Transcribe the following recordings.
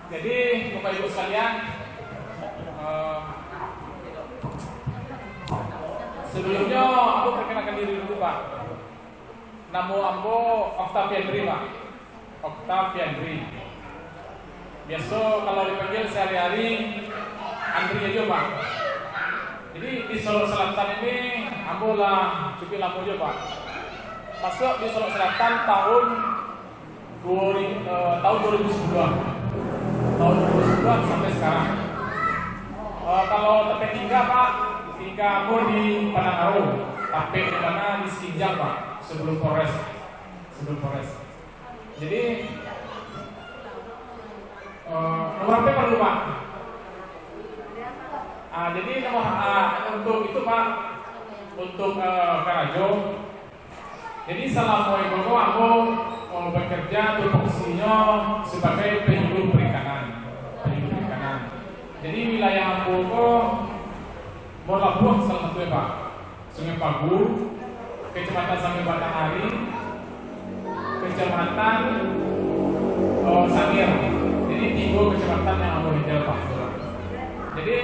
Jadi Bapak Ibu sekalian, sebelumnya aku perkenalkan diri dulu Pak. Nama aku Octaviandri Pak. Octaviandri. Biasa kalau dipanggil sehari-hari Andri aja Pak. Jadi di Solo Selatan ini aku lah cukup lama aja Pak. Masuk di Solo Selatan tahun 2010 sampai sekarang. Kalau TP 3 Pak, 3 aku di Panangaro, tapi di mana di Sinjang Pak, sebelum Polres. Jadi nomor HP perlu Pak. Jadi untuk itu Pak, untuk Karajo. Jadi selama itu aku bekerja tupoksinya sebagai penyuluh perikanan. Jadi wilayah aku Labuan salah satunya Pak, Sungai Pagu, Kecamatan Sangir Batanghari, Kecamatan Sangir. Jadi 3 kecamatan yang aku handle Pak. Jadi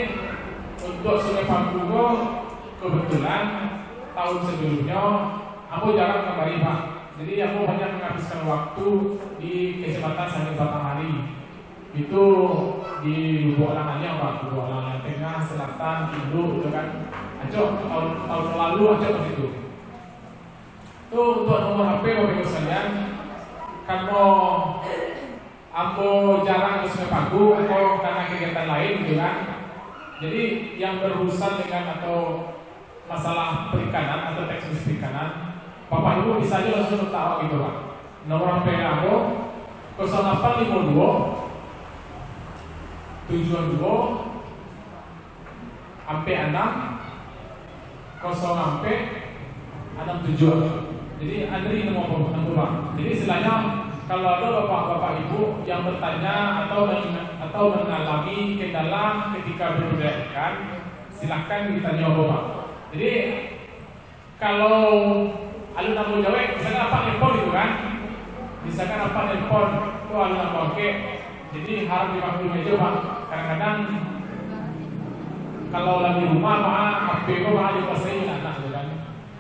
untuk Sungai Pagu kebetulan tahun sebelumnya aku jarang kembali Pak. Jadi aku banyak menghabiskan waktu di Kecamatan Sangir Batanghari. Itu di Lubuk Alangannya Pak, Lubuk Alangan Tengah, Selatan, Timur, itu kan. Tahun lalu aja pas itu. Itu untuk nomor HP Bapak Ibu sekalian. Karena aku jarang ke Sungai Pagu atau karena kegiatan lain gitu kan. Jadi yang berurusan dengan atau masalah perikanan atau teknis perikanan, Bapak Ibu bisa aja langsung tahu gitu Pak. Nomor HP aku 0852 72 sampai 6 0 sampai 67. Jadi Andri nomor Pak. Jadi istilahnya kalau ada bapak-bapak ibu yang bertanya atau mengalami kendala ketika berbudidaya ikan, silakan ditanya Bapak. Jadi kalau alun namu Jawa, misalkan apa nelpon gitu kan? Misalkan apa nelpon, itu alun namu oke. Jadi harap dimaklumi aja Pak. Kadang-kadang kalau lagi rumah Pak, HP kok Pak dikuasain anak gitu kan.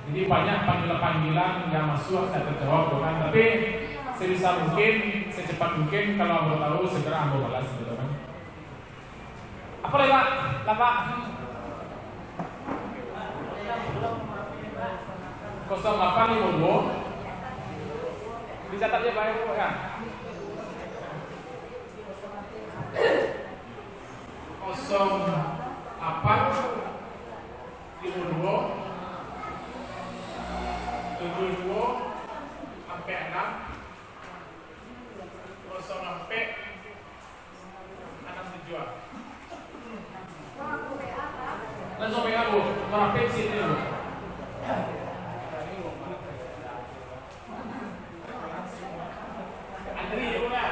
Jadi banyak panggilan yang masuk dan terjawab kan. Tapi sebisa mungkin, secepat mungkin kalau Anda tahu segera Anda balas gitu kan. Apa lagi Pak? Pak. 0852 dicatat ya Pak Ibu ya. 0852 sampai 6 0 sampai 67. Langsung WA Bu, nomor sini Bu. Andri ya Bu ya.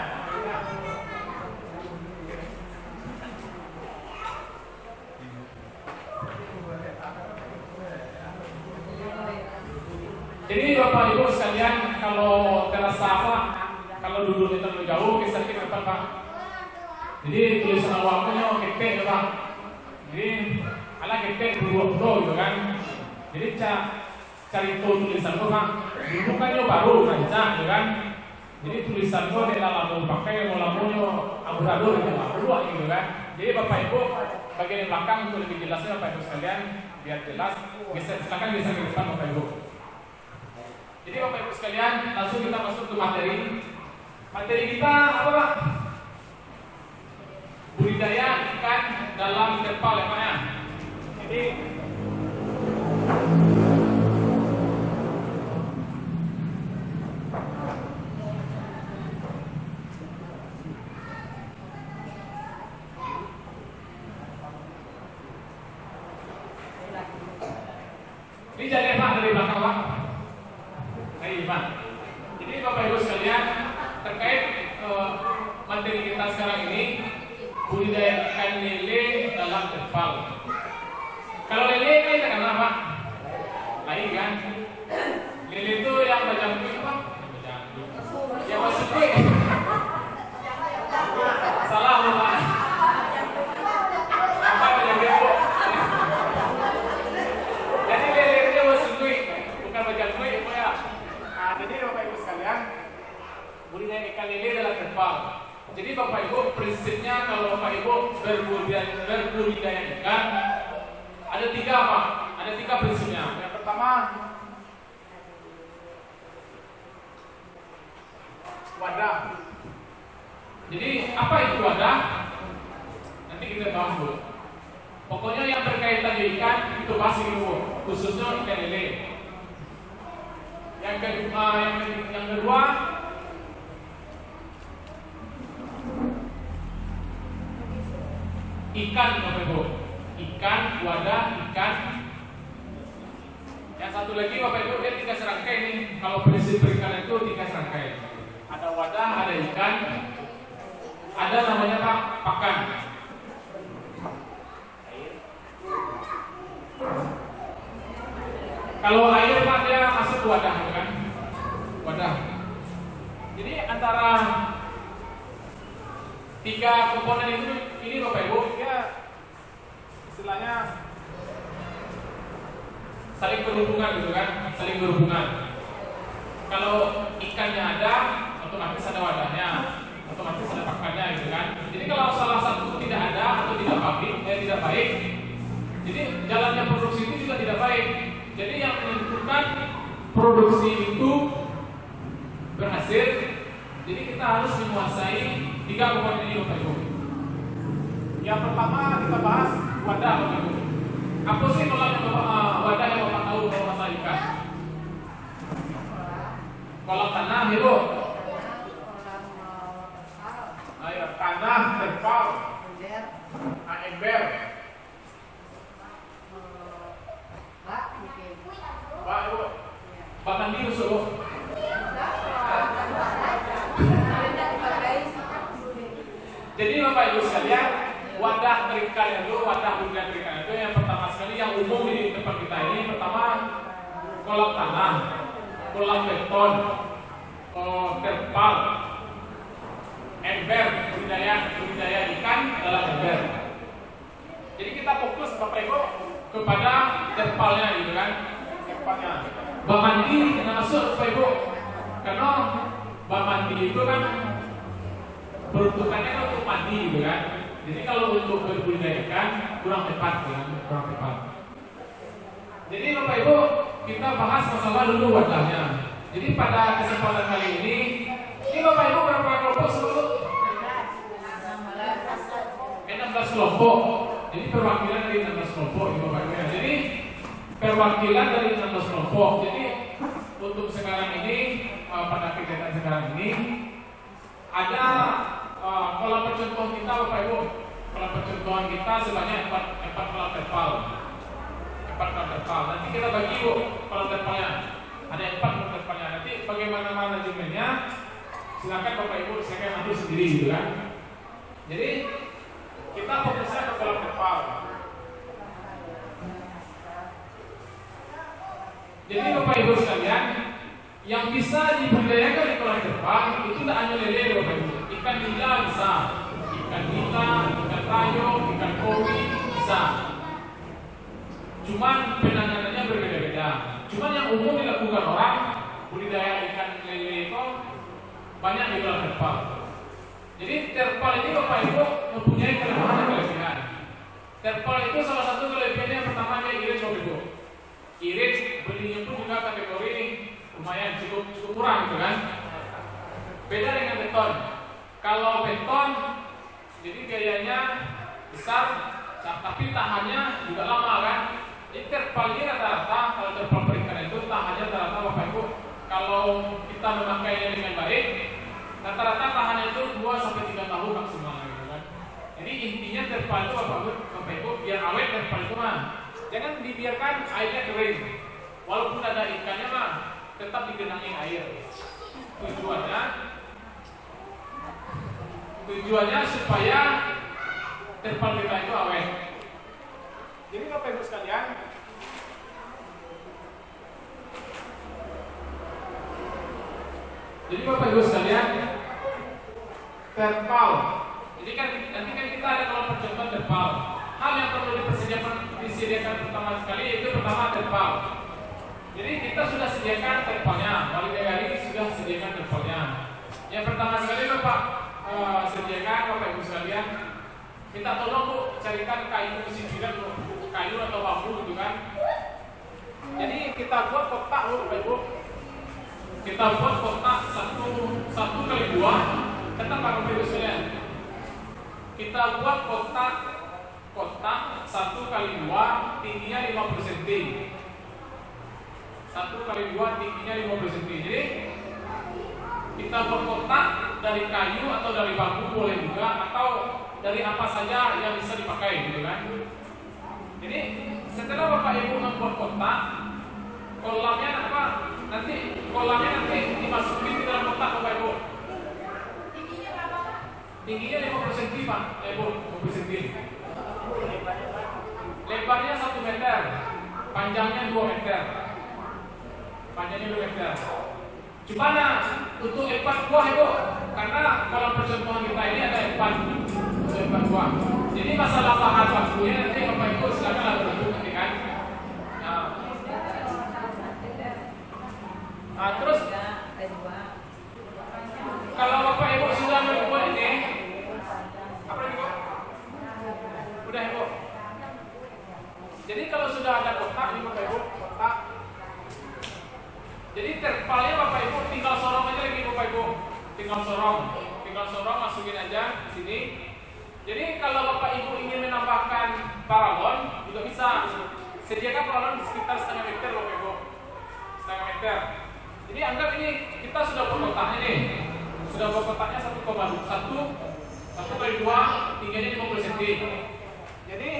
Jadi Bapak Ibu sekalian, kalau terasa apa, kalau duduknya terlalu jauh, kisah kita depan Pak. Jadi tulisan awalnya ketek ya Pak. Jadi ala ketek dua gitu kan. Jadi cari tulisan itu Pak. Dulu kan yo baru rancang gitu kan. Jadi tulisan itu adalah lamu pakai lamunya amburadul gitu Pak. Dua gitu kan. Jadi Bapak Ibu bagian belakang untuk lebih jelasnya Bapak Ibu sekalian biar jelas. Silakan geser ke depan Bapak Ibu. Jadi Bapak Ibu sekalian, langsung kita masuk ke materi. Materi kita apa Pak? Budidaya ikan dalam terpal ya Pak ya. Jadi ini jadi Pak dari belakang Pak. Baik Pak. Jadi Bapak Ibu sekalian, terkait materi kita sekarang ini, budidaya ikan lele dalam terpal. Kalau lele kan ikan apa? Lain kan? Lele itu yang berjangkit Pak? Yang maksudnya salah Bu. prinsipnya kalau Bapak Ibu berbudidaya ikan ada 3 Pak. Ada 3 prinsipnya. Yang pertama wadah. Jadi apa itu wadah? Nanti kita bahas dulu. Pokoknya yang berkaitan dengan ikan itu pasti dulu, khususnya ikan lele. Yang kedua ikan, Bapak Ibu. Ikan, wadah, ikan. Yang satu lagi Bapak Ibu, dia 3 serangkai nih. Kalau prinsip perikanan itu 3 serangkai. Ada wadah, ada ikan, ada namanya pakan. Kalau air Pak dia masuk ke wadah, kan? Wadah. Jadi antara 3 komponen itu ini Bapak Ibu, ya istilahnya saling berhubungan gitu kan, saling berhubungan. Kalau ikannya ada, otomatis ada wadahnya, otomatis ada pakannya gitu kan. Jadi kalau salah satu tidak ada atau tidak baik, jadi jalannya produksi itu juga tidak baik. Jadi yang menentukan produksi itu berhasil, jadi kita harus menguasai 3 komponen ini Bapak Ibu. Yang pertama kita bahas wadah Bapak Ibu. Apa sih wadah yang Bapak tahu kalau masalah ikan? Kolam tanah Ibu. Ayo, tanah, terpal, ember. Pak Ibu, Pak mandi usul. Jadi Bapak Ibu sekalian, wadah perikan itu, wadah budidaya perikan itu yang pertama sekali yang umum di tempat kita ini, pertama kolam tanah, kolam beton, terpal, ember, budidaya ikan dalam ember. Jadi kita fokus Bapak Ibu kepada terpalnya gitu kan. Bak mandi kena masuk Bapak Ibu, karena bak mandi itu kan peruntukannya kan untuk mandi gitu kan. Jadi kalau untuk berbudidaya ikan kurang tepat kan, kurang tepat. Jadi Bapak Ibu kita bahas masalah dulu wadahnya. Jadi pada kesempatan kali ini Bapak Ibu berapa kelompok seluruh? 16 kelompok. Jadi perwakilan dari 16 kelompok ini Bapak Ibu. Jadi perwakilan dari 16 kelompok. Jadi untuk sekarang ini pada kegiatan sekarang ini ada kolam percontohan kita Bapak Ibu. Kolam percontohan kita sebanyak 4 kolam terpal. 4 kolam terpal. Nanti kita bagi Bu kolam terpalnya. Ada 4 kolam terpalnya. Nanti bagaimana manajemennya? Silakan Bapak Ibu saya atur sendiri gitu kan. Jadi kita fokusnya ke kolam terpal. Jadi Bapak Ibu sekalian, yang bisa dibudidayakan di kolam terpal itu tidak hanya lele Bapak Ibu. Ikan nila bisa, ikan nila, ikan tayo, ikan koi bisa. Cuman penanganannya berbeda-beda. Cuman yang umum dilakukan orang budidaya ikan lele itu banyak di kolam terpal. Jadi terpal ini Bapak Ibu mempunyai kelebihan dan kelebihan. Terpal itu salah satu kelebihannya yang pertama dia irit Bapak Ibu. Irit belinya pun juga kategori lumayan cukup murah gitu kan. Beda dengan beton. Kalau beton jadi gayanya besar tapi tahannya juga lama kan. Jadi terpal ini rata-rata kalau terpal perikanan itu tahannya rata-rata Bapak Ibu kalau kita memakainya dengan baik rata-rata tahannya itu 2-3 tahun maksimal gitu kan. Jadi intinya terpal itu Bapak Ibu biar awet terpal itu mah. Jangan dibiarkan airnya kering. Walaupun ada ikannya mah tetap digenangi air. Tujuannya supaya terpal kita itu awet. Jadi Bapak Ibu sekalian, terpal. Jadi kan nanti kan kita ada kalau percontohan terpal. Hal yang perlu disediakan pertama sekali itu pertama terpal. Jadi kita sudah sediakan terpalnya, Wali Negari sudah sediakan terpalnya. Yang pertama sekali Bapak sediakan Bapak Ibu sekalian, minta tolong Bu carikan kayu sisiran, kayu atau bambu gitu kan. Jadi kita buat kotak Bu Bapak Ibu. Kita buat kotak satu kali 2. Kata Bapak Ibu sekalian, kita buat kotak 1 kali 2 tingginya 50 cm. 1 kali 2 tingginya 50 cm. Jadi kita buat kotak dari kayu atau dari bambu boleh juga, atau dari apa saja yang bisa dipakai gitu kan. Jadi setelah Bapak Ibu membuat kotak, kolamnya nanti dimasukin di dalam kotak Bapak Ibu. Tingginya 50 cm Pak Ibu, 50 cm. Lebarnya 1 meter, panjangnya 2 meter. Panjangnya 2 meter. Gimana untuk 4 buah Ibu? Karena kalau percontohan kita ini ada 4 buah. Jadi masalah bahan bakunya nanti Bapak Ibu silakan berbentuk nanti kan. Nah, terus kalau Bapak Ibu sudah membuat ini, apa Ibu? Udah Ibu. Jadi kalau sudah ada kotak ini Bapak Ibu, kotak. Jadi terpalnya Bapak Ibu tinggal sorong aja lagi Bapak Ibu. Tinggal sorong masukin aja di sini. Jadi kalau Bapak Ibu ingin menambahkan paralon juga bisa. Sediakan paralon sekitar setengah meter Bapak Ibu. Setengah meter. Jadi anggap ini kita sudah buat kotaknya nih. Sudah buat kotaknya 1 kali 2 tingginya 50 cm. Jadi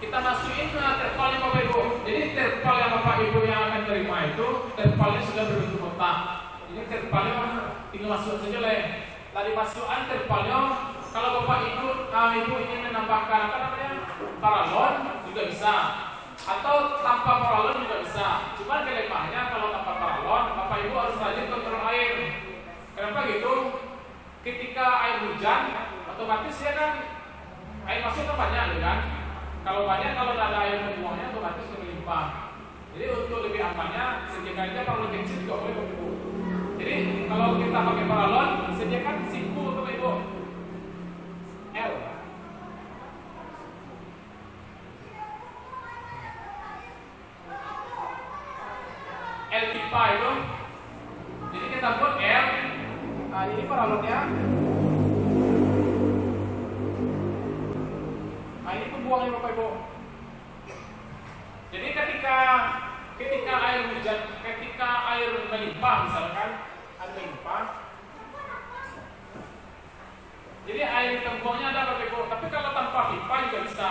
kita masukin ke terpalnya Bapak Ibu. Jadi terpal yang Bapak Ibu yang akan terima itu terpalnya sudah berbentuk kotak. Jadi terpalnya tinggal masuk saja lah. Dari masukan terpalnya, kalau Bapak Ibu ingin menambahkan paralon juga bisa, atau tanpa paralon juga bisa. Cuma kelemahannya kalau tanpa paralon, Bapak Ibu harus rajin kontrol air. Kenapa gitu? Ketika air hujan, otomatis ya kan air masuk kan banyak kan. Kalau banyak, kalau tidak ada air membuangnya otomatis melimpah. Jadi untuk lebih amannya, sediakan aja paralon kecil juga boleh Bapak Ibu. Jadi kalau kita pakai paralon, sediakan siku Bapak Ibu. L pipa itu. Jadi kita buat L. Nah, ini paralonnya. Nah, ini pembuangnya Bapak Ibu. Jadi ketika air hujan, ketika air melimpah misalkan, air melimpah. Jadi air pembuangnya ada Bapak Ibu. Tapi kalau tanpa pipa juga bisa.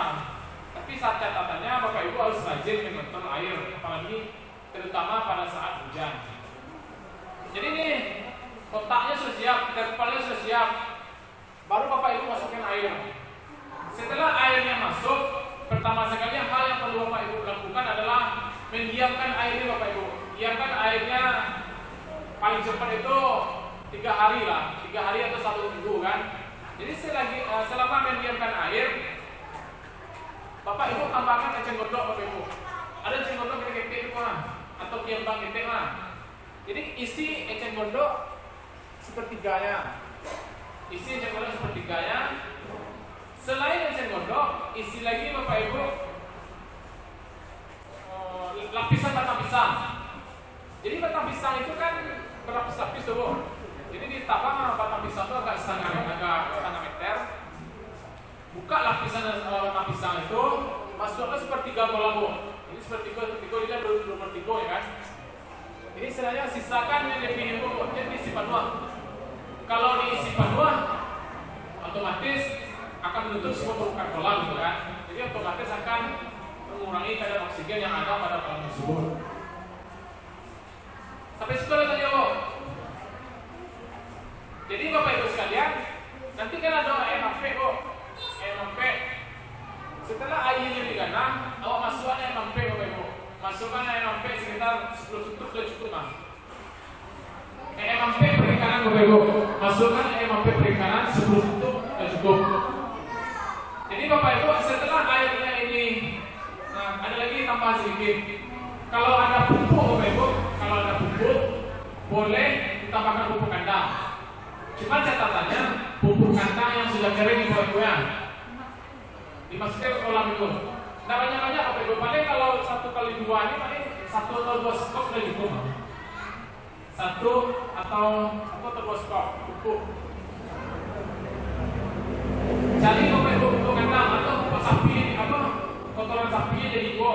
Tapi saat catatannya Bapak Ibu harus rajin mengontrol air, apalagi terutama pada saat hujan. Jadi ini kotaknya sudah siap, terpalnya sudah siap. Baru Bapak Ibu masukkan air. Setelah airnya masuk, pertama sekali hal yang perlu Bapak Ibu lakukan adalah mendiamkan airnya Bapak Ibu. Diamkan airnya paling cepat itu 3 hari lah, 3 hari atau 1 minggu kan. Jadi selama mendiamkan air, Bapak Ibu tambahkan eceng gondok Bapak Ibu. Ada eceng gondok ketek itu atau kiambang ketek lah. Jadi isi eceng gondok sepertiganya. Isi eceng gondok sepertiganya. Selain eceng gondok, isi lagi Bapak Ibu lapisan batang pisang. Jadi batang pisang itu kan berlapis-lapis tuh Bu. Jadi ditambah batang pisang itu agak setengah meter. Buka lapisan batang pisang itu, masuklah sepertiga bola Bu. Ini sepertiga dia bertiga ya kan. Ini istilahnya sisakan yang lebih Bu. Jadi isi panua. Kalau diisi panua, otomatis akan menutup semua permukaan kolam gitu kan. Jadi otomatis akan mengurangi kadar oksigen yang ada pada kolam tersebut. Sampai situ tadi Bu. Jadi Bapak Ibu sekalian, nanti kan ada MAP Bu. MAP. Setelah airnya diganang, awak masukkan MAP Bapak Ibu. Masukkan MAP sekitar 10 tutup sudah cukup Mas. MAP perikanan Bapak Ibu. Masukkan MAP perikanan 10 tutup sudah cukup. Jadi Bapak Ibu setelah airnya ini, nah ada lagi tambah sedikit. Kalau ada pupuk Bapak Ibu, kalau ada pupuk boleh ditambahkan pupuk kandang. Cuma catatannya pupuk kandang yang sudah kering dibuat-buat dimasukkan ke kolam itu. Nah banyak-banyak apa itu? Paling kalau 1x2 ini paling 1 atau 2 skop sudah cukup. 1 atau 2 skop pupuk. Jadi pupuk kandang atau pupuk sapi apa? Kotoran sapinya jadi gua.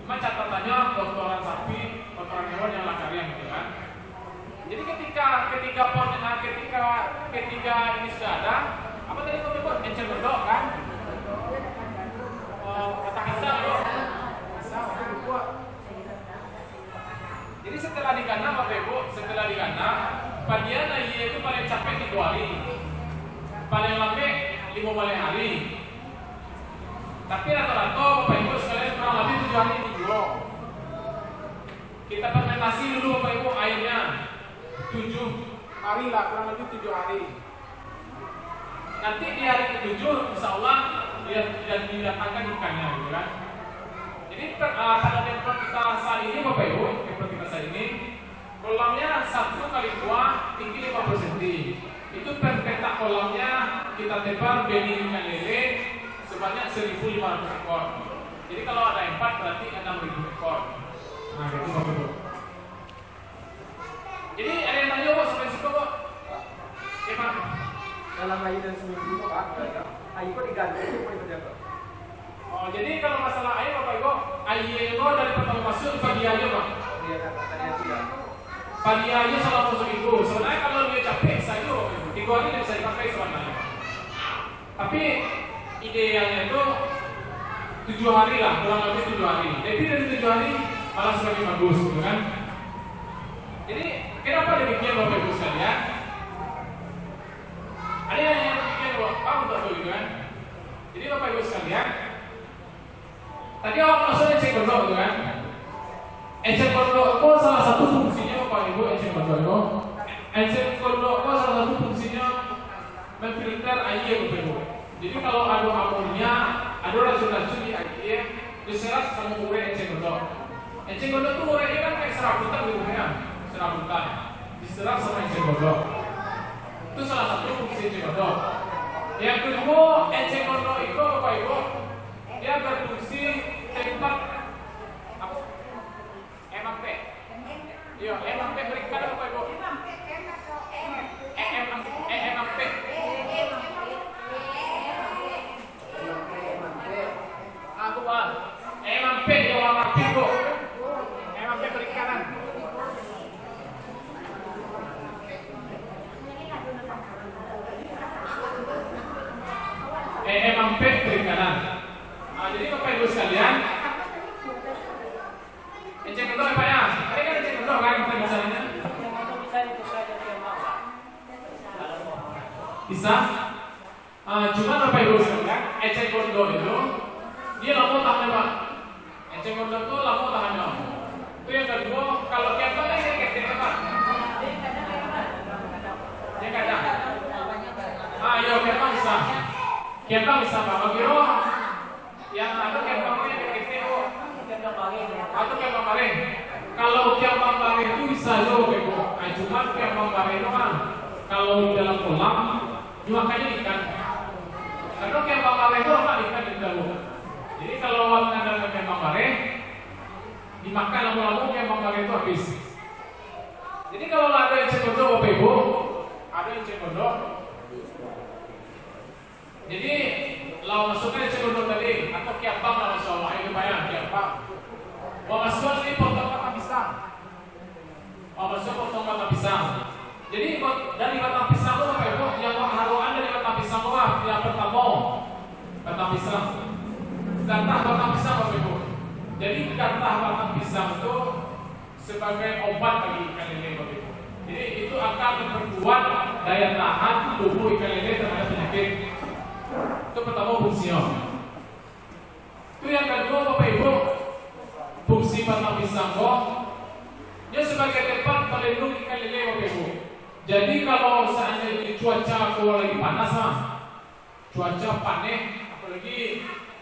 Cuma catatannya kotoran sapi, kotoran hewan yang lakarian gitu kan. Jadi ketika ini sudah ada, apa tadi kau buat enceng gondok kan? Kata kisah loh. Jadi setelah diganam Bapak Ibu, bagian iya itu paling capek 3 hari, paling lambat 5 hari. Tapi rata-rata Bapak Ibu sekalian kurang lebih 7 hari dijual. Kita fermentasi dulu Bapak Ibu airnya 7 hari lah, kurang lebih 7 hari. Nanti di hari ke-7 insya Allah dia didatangkan ikannya gitu kan. Jadi pada tempat kita saat ini Bapak Ibu, tempat kita saat ini kolamnya 1x2 tinggi 50 cm. Itu per petak kolamnya kita tebar benih ikan lele sebanyak 1.500 ekor. Jadi kalau ada 4 berarti 6.000 ekor. Nah itu Bapak Ibu. Jadi ada yang tanya kok sampai situ kok? Gimana? Dalam air dan seminggu Pak, air kok diganti itu kok dijaga? Oh jadi kalau masalah air Bapak Ibu, air itu dari pertama masuk pagi aja Pak? Iya katanya tidak. Pagi aja selama seminggu. Sebenarnya kalau dia capek saja Bapak Ibu, 3 hari dia bisa dipakai sebenarnya. Tapi idealnya itu 7 hari lah, kurang lebih 7 hari. Jadi dari 7 hari malah semakin bagus, gitu kan? Jadi kenapa demikian Bapak Ibu sekalian? Ada yang demikian Pak untuk gitu kan? Jadi Bapak Ibu sekalian, tadi awal masuk enceng gondok gitu kan? Enceng gondok itu salah satu fungsinya Bapak Ibu enceng gondok itu. Enceng gondok itu salah satu fungsinya memfilter air Bapak Ibu. Jadi kalau ada amonia, ada racun-racun di air, diserap sama urea enceng gondok. Enceng gondok itu ureanya kan kayak serabutan gitu kan? Serabutan diserap sama enceng gondok. Itu salah satu fungsi enceng gondok. Yang kedua, enceng gondok itu Bapak Ibu, dia berfungsi tempat apa? MAP. Iya, MAP berikan Bapak Ibu. MAP. Aku Pak. MAP yang warna pink kok. MAP perikanan. MAP perikanan. Jadi Bapak Ibu sekalian, enceng gondok apa ya? Tadi kan enceng gondok kan kita misalnya. Bisa. Cuma Bapak Ibu sekalian, enceng gondok itu dia lama tahannya Pak. Enceng gondok itu lama tahannya. Itu yang kedua, kalau kembang ini kayak Pak. Ya kadang. Iya kembang bisa. Kembang bisa Pak. Bagaimana? Yang ada kembangnya kayak atau kembang bareng. Kalau kembang bareng itu bisa loh Ibu. Cuma kembang bareng itu kan kalau di dalam kolam dimakannya ikan. Karena kembang bareng itu apa ikan di dalam. Jadi kalau ada kembang bareng dimakan lama-lama kembang bareng itu habis. Jadi kalau ada enceng gondok Bapak Ibu, ada enceng gondok. Jadi lawan masukkan enceng gondok tadi atau kembang lah masalah itu bayang kembang. Mau masukkan ini potong batang pisang. Mau masuk potong batang pisang. Jadi dari batang pisang itu Bapak Ibu yang haruan dari batang pisang itu yang pertama batang pisang. Gatah batang pisang Bapak Ibu. Jadi gatah batang pisang itu sebagai obat bagi ikan lele Bapak Ibu. Jadi itu akan memperkuat daya tahan tubuh ikan lele terhadap penyakit. Itu pertama fungsinya. Itu yang kedua Bapak Ibu, fungsi batang pisang kok dia sebagai tempat pelindung ikan lele Bapak Ibu. Jadi kalau seandainya cuaca lagi panas cuaca panen apalagi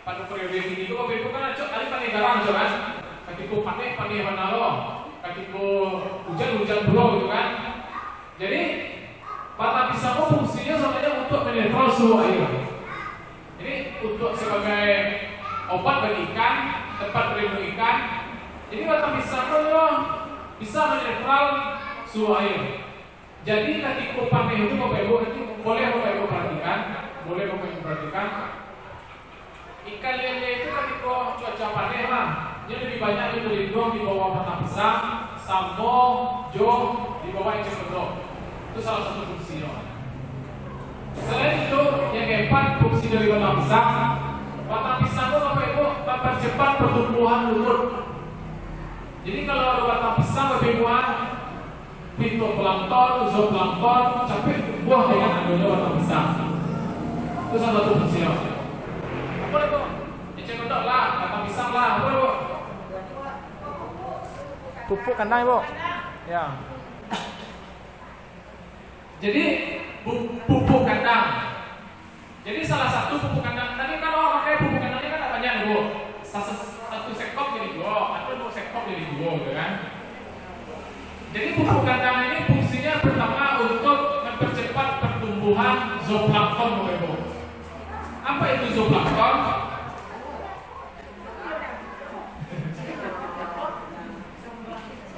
pada periode ini itu Bapak Ibu kan ada panen garang kan, ketika panen mana lo, ketika hujan bro gitu kan. Jadi Batang pisang fungsinya sebenarnya untuk menetral suhu air. Jadi untuk sebagai obat bagi ikan, tempat berlindung ikan. Jadi batang pisang itu bisa menetral suhu air. Jadi ketika panen itu Bapak Ibu itu boleh Bapak Ibu perhatikan, ikan lele itu ketika cuaca panen lah, dia lebih banyak itu berlindung di bawah batang pisang, sampo, jong, di bawah eceng gondok. Itu salah satu fungsinya. Selain itu, yang keempat fungsi dari batang pisang. Batang pisang itu Bapak Ibu mempercepat pertumbuhan lumut. Jadi kalau ada batang pisang Bapak Ibu fitoplankton, zooplankton sampai tumbuh dengan adanya batang pisang. Itu salah satu fungsinya. Apa itu? Eceng gondok lah, batang pisang lah, apa itu? Pupuk kandang Ibu. Ya. Jadi pupuk kandang. Jadi salah satu pupuk kandang. Tadi kan orang pakai pupuk kandang ini kan ada banyak Bu. Satu sekop jadi 2, atau 2 sekop jadi 2, gitu kan? Jadi pupuk kandang ini fungsinya pertama untuk mempercepat pertumbuhan zooplankton, Bapak Ibu. Apa itu zooplankton?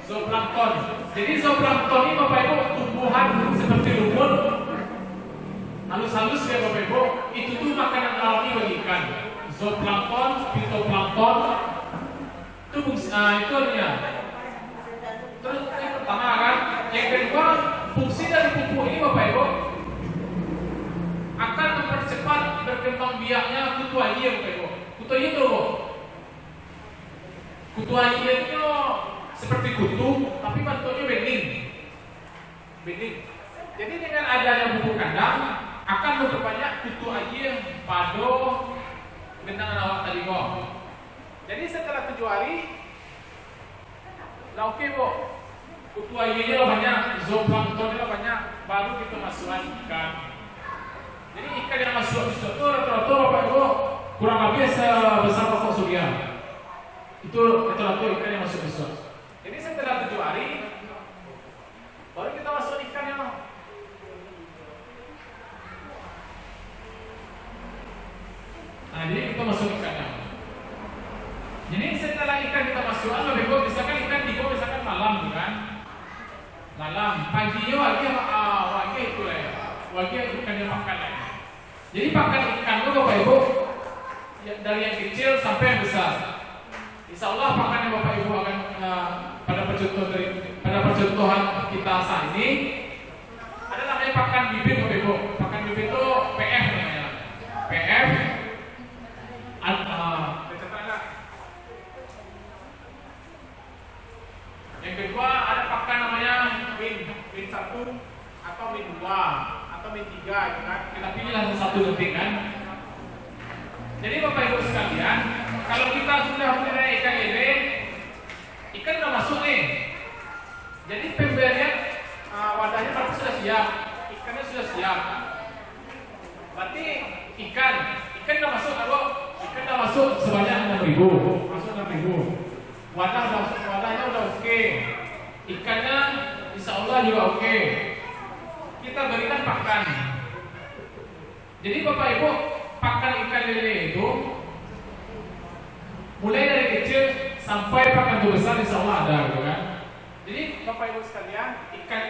Zooplankton. Jadi zooplankton ini Bapak Ibu tumbuhan seperti lumut, halus-halus ya Bapak Ibu. Itu tuh makanan alami bagi ikan. Zooplankton, fitoplankton. Itu fungsi, itu artinya. Terus yang pertama kan, yang kedua fungsi dari pupuk ini Bapak Ibu akan mempercepat berkembang biaknya kutu air Bapak Ibu. Kutu air itu kutu air itu seperti kutu tapi bentuknya bening. Jadi dengan adanya pupuk kandang akan memperbanyak kutu air, pado, benang awak tadi kok. Jadi setelah 7 hari nah oke Bu, kutu airnya lah banyak, zooplanktonnya lah banyak, baru kita masukkan ikan. Jadi ikan yang masuk itu rata-rata Bapak Ibu kurang lebih sebesar rokok surya. Itu rata-rata ikan yang masuk besar. Jadi setelah 7 hari baru kita masuk ikannya. Nah, jadi kita masuk ikannya. Jadi setelah ikan kita masukkan, Bapak Ibu, misalkan ikan di bawah misalkan malam, kan? Malam, paginya wagi itu lah, wagi ikan yang makan lah. Jadi pakan ikan itu Bapak Ibu dari yang kecil sampai yang besar. Insya Allah pakan yang Bapak Ibu akan pada percontohan kita saat ini ada namanya pakan bibit Bapak Ibu. Pakan bibit itu PF namanya. PF yang kedua ada pakan namanya min 1 atau min 2 atau min 3 gitu kan. Kita pilih langsung satu detik kan. Jadi Bapak Ibu sekalian, kalau kita sudah punya ikan lele, ikan sudah masuk nih. Jadi pemberian wadahnya berarti sudah siap, ikannya sudah siap. Berarti ikan sudah masuk, ikan sudah masuk sebanyak 6.000, masuk 6.000. Wadahnya udah oke. Ikannya insya Allah juga oke. Kita berikan pakan. Jadi Bapak Ibu, pakan ikan lele itu mulai dari kecil sampai pakan besar insya Allah ada, gitu kan? Jadi Bapak Ibu sekalian, ikan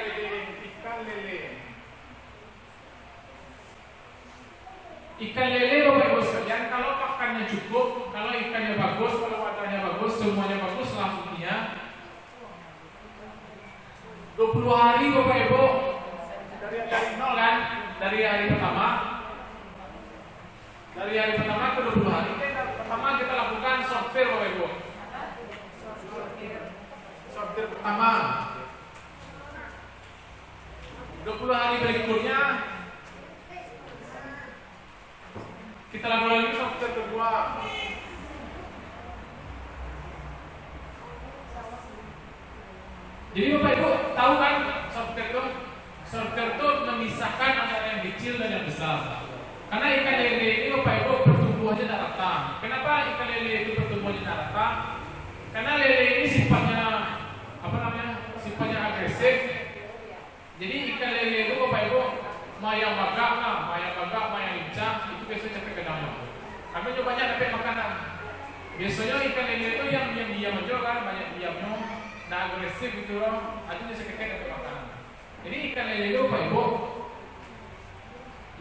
lele. Ikan lele Bapak Ibu sekalian, kalau pakannya cukup, kalau ikannya bagus, kalau wadahnya bagus, semuanya bagus langsungnya 20 hari Bapak Ibu dari nol kan, dari hari pertama ke 20 hari pertama kita lakukan sortir Bapak Ibu. Sortir pertama 20 hari berikutnya kita lakukan lagi sortir kedua. Jadi Bapak Ibu tahu kan sortir itu memisahkan antara yang kecil dan yang besar. Karena ikan lele ini Bapak Ibu pertumbuhannya tidak rata. Kenapa ikan lele itu pertumbuhannya tidak rata? Karena lele ini sifatnya sifatnya agresif. Jadi ikan lele itu Bapak Ibu mayang bagak lah, mayang lincah, itu biasanya capek gedangnya. Kami juga banyak dapat makanan. Biasanya ikan lele itu yang diam aja kan, banyak diamnya, nah agresif gitu loh, itu bisa ketek dapat makanan. Jadi ikan lele itu Pak Ibu,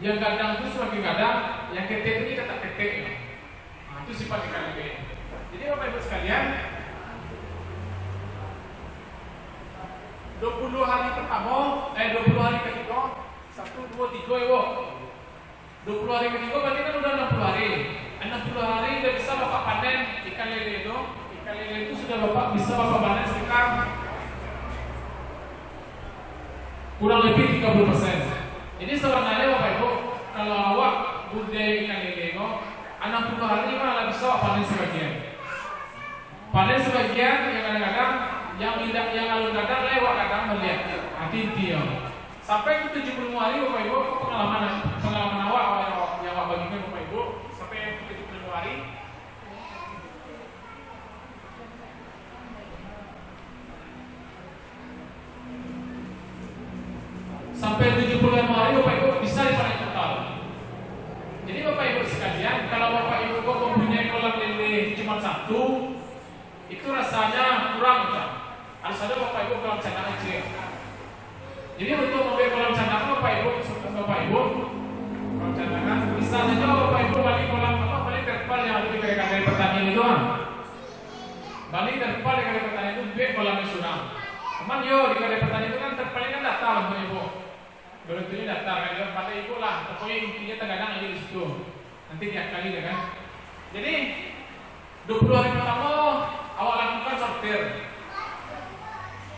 yang gadang itu semakin gadang, yang ketek itu tetap ketek. Nah, itu sifat ikan lele. Jadi Bapak Ibu sekalian, 20 hari pertama, 20 hari ketiga, 1, 2, 3 Ibu. 20 hari ketiga berarti kan udah 60 hari. 60 hari udah bisa Bapak panen ikan lele itu. Ikan lele itu sudah bisa Bapak panen sekitar kurang lebih 30%. Jadi sebenarnya Bapak Ibu, kalau awak budidaya ikan lele itu 60 hari malah bisa panen sebagian. Panen sebagian yang kadang-kadang yang alur kadang lewat kadang melihat hati-hati ya. Sampai ke 75 hari Bapak Ibu, pengalaman awak yang awak bagikan Bapak Ibu, sampai ke 75 hari Bapak Ibu bisa dipanen total. Jadi Bapak Ibu sekalian, kalau Bapak Ibu kok mempunyai kolam lele cuma 1, itu rasanya kurang kan? Harus ada Bapak Ibu kolam cadangan kecil. Jadi untuk membuat kolam cadangan Bapak Ibu kolam cadangan bisa saja Bapak Ibu balik kolam balik terpal yang ada di kali pertanian itu kan. Balik terpal di kali pertanian itu buat kolamnya suram. Cuman yo di kali pertanian itu kan terpalnya kan datar Bapak Ibu. Berarti datar kan pada Ibu lah. Pokoknya intinya terkadang aja di situ. Nanti tiap kali ya kan. Jadi 20 hari pertama awal lakukan sortir.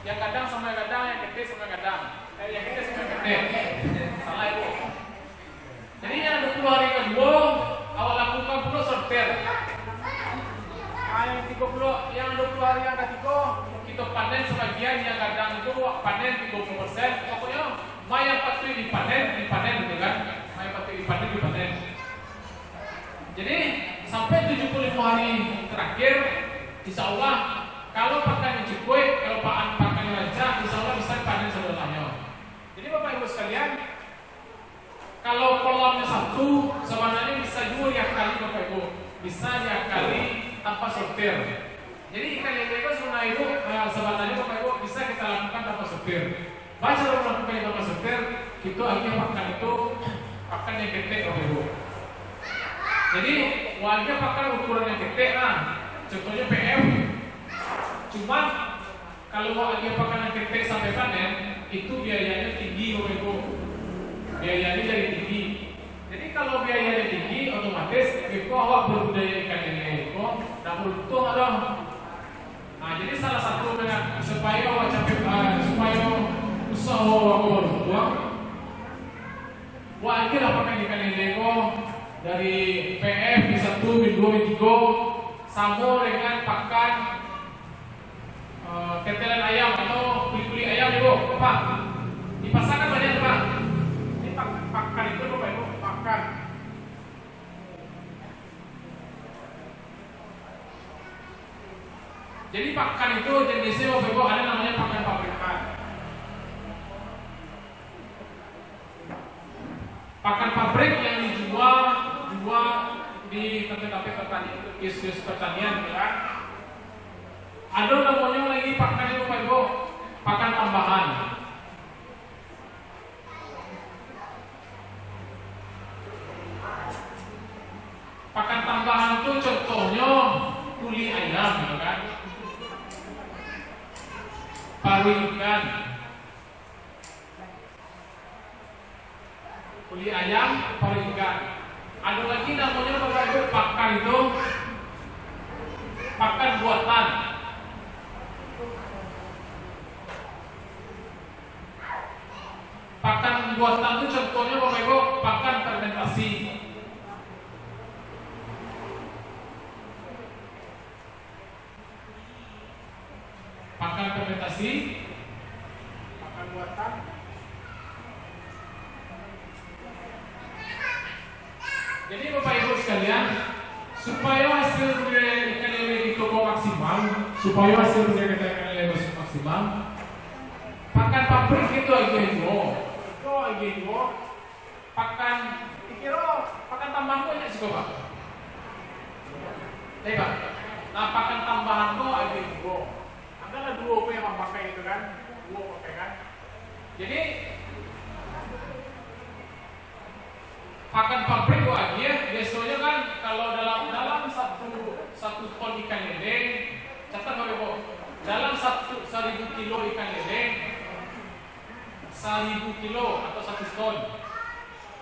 Yang kadang sama kadang, yang gede sama kadang. Yang gede sama gede. Salah Ibu. Jadi yang 20 hari kedua awal lakukan pula sortir. Yang 20 hari yang ketiga kita panen sebagian, yang kadang itu panen 30%. Pokoknya yang patut dipanen gitu kan. Yang patut dipanen. Jadi sampai 75 hari terakhir, insya Allah kalau pakannya cukup, kalau pakannya lancar, insya Allah bisa panen sebenarnya. Jadi Bapak Ibu sekalian, kalau kolamnya 1, sebenarnya bisa juga diakali Bapak Ibu, bisa diakali tanpa sortir. Jadi ikan lele itu sebenarnya Bapak Ibu bisa kita lakukan tanpa sortir. Baca melakukan tanpa sortir, itu akhirnya pakan itu pakan yang ketek Bapak Ibu. Jadi warga pakan ukuran yang ketek lah, contohnya PM. Cuman kalau dia pakan yang ketek sampai panen, itu biayanya tinggi Bapak Ibu. Biayanya jadi tinggi. Jadi kalau biayanya tinggi, otomatis Ibu awak berbudaya ikan lele itu tak beruntung ada. Nah jadi salah satu dengan supaya awak supaya usaha awak beruntung, wah ini lah pakan ikan lele itu dari PF B1, B2, B3 sama dengan pakan tetelan ayam atau kuli-kuli ayam Ibu, Pak. Di pasar kan banyak Pak. Ini pakan itu Bapak Ibu, pakan. Jadi pakan itu jenisnya Bapak Ibu ada namanya pakan pabrikan. Pakan pabrik yang dijual di tempat pertanian, kios pertanian ya. Ada namanya lagi pakan itu Bapak Ibu, pakan tambahan. Pakan tambahan itu contohnya kuli ayam, gitu kan? Paru ikan, kuli ayam, paru ikan. Ada lagi namanya Bapak Ibu pakan itu pakan buatan. Pakan buatan itu contohnya Bapak Ibu pakan fermentasi. Pakan fermentasi, pakan buatan. Jadi Bapak Ibu sekalian, supaya hasil budidaya ikan lele itu maksimal, pakan pabrik itu aja pakan dikira pakan tambahan banyak sih Pak. Iya Pak. Nah pakan tambahan kok ada dua. Adalah dua yang pakai itu kan, dua pakai kan. Jadi pakan pabrik kok aja. Biasanya kan kalau dalam satu ton ikan lele, catat Bapak Ibu, dalam 1.000 kilo ikan lele, 1.000 kilo atau 1 ton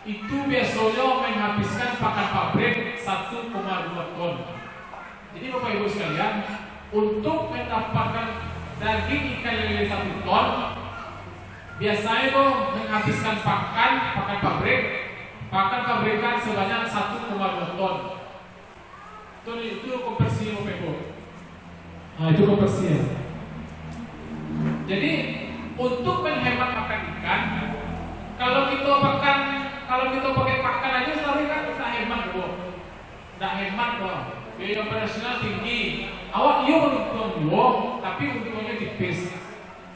itu biasanya menghabiskan pakan pabrik 1,2 ton. Jadi Bapak Ibu sekalian, untuk mendapatkan daging ikan lele 1 ton, biasanya itu menghabiskan pakan pabrikan sebanyak 1,2 ton. Itu konversi Bapak Ibu. Nah itu konversi ya. Jadi untuk menghemat pakan ikan, kalau kita pakai pakan aja selalu kan tidak hemat kok. Tidak hemat kok. Biaya operasional tinggi. Awak iya untung dua, tapi untungnya tipis.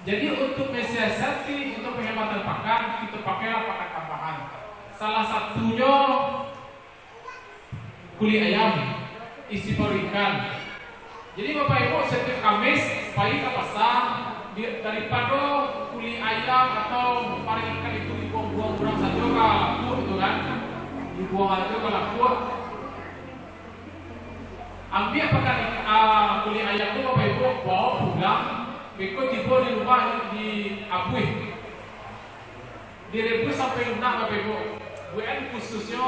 Jadi untuk mensiasati untuk penghematan pakan, kita pakailah pakan tambahan. Salah satunya kulit ayam, isi paru ikan. Jadi Bapak Ibu setiap Kamis pagi ke pasar, daripada kulit ayam atau paru ikan itu dibuang-buang kurang saja ke laku itu kan, dibuang aja ke laku. Ambil pakan kulit ayam itu Bapak Ibu bawa pulang, berikut dibuang di rumah di abuih, direbus sampai lunak Bapak Ibu. UN khususnya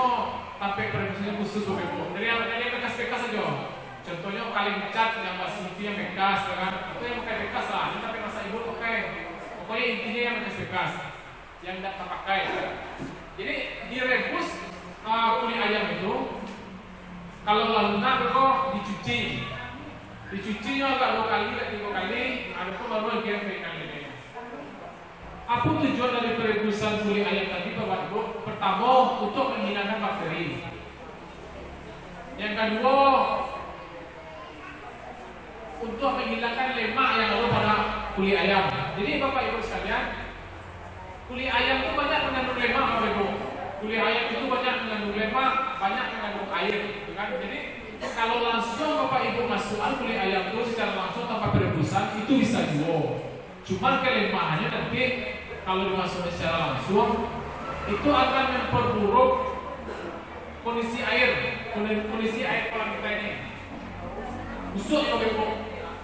sampai perebusnya khusus Bapak Ibu. Dari yang bekas-bekas saja. Contohnya kali cat yang masih itu yang bekas, kan? Atau yang pakai bekas lah. Ini tapi masa ibu pakai. Pokoknya intinya yang bekas-bekas, yang tidak terpakai. Jadi direbus kulit ayam itu. Kalau lunak kok dicuci. Dicucinya agak 2 kali, 3 kali. Ada pun baru dikirim ke ikan lele. Apa tujuan dari perebusan kulit ayam tadi Bapak Ibu? Pertama untuk menghilangkan bakteri. Yang kedua untuk menghilangkan lemak yang ada pada kulit ayam. Jadi Bapak Ibu sekalian, kulit ayam itu banyak mengandung lemak Bapak Ibu. Kulit ayam itu banyak mengandung lemak, banyak mengandung air, gitu kan? Jadi kalau langsung Bapak Ibu masukkan kulit ayam itu secara langsung tanpa perebusan itu bisa jual. Cuma kelemahannya nanti kalau dimasukkan secara langsung itu akan memperburuk kondisi air kolam kita ini. Busuk ya Bapak Ibu.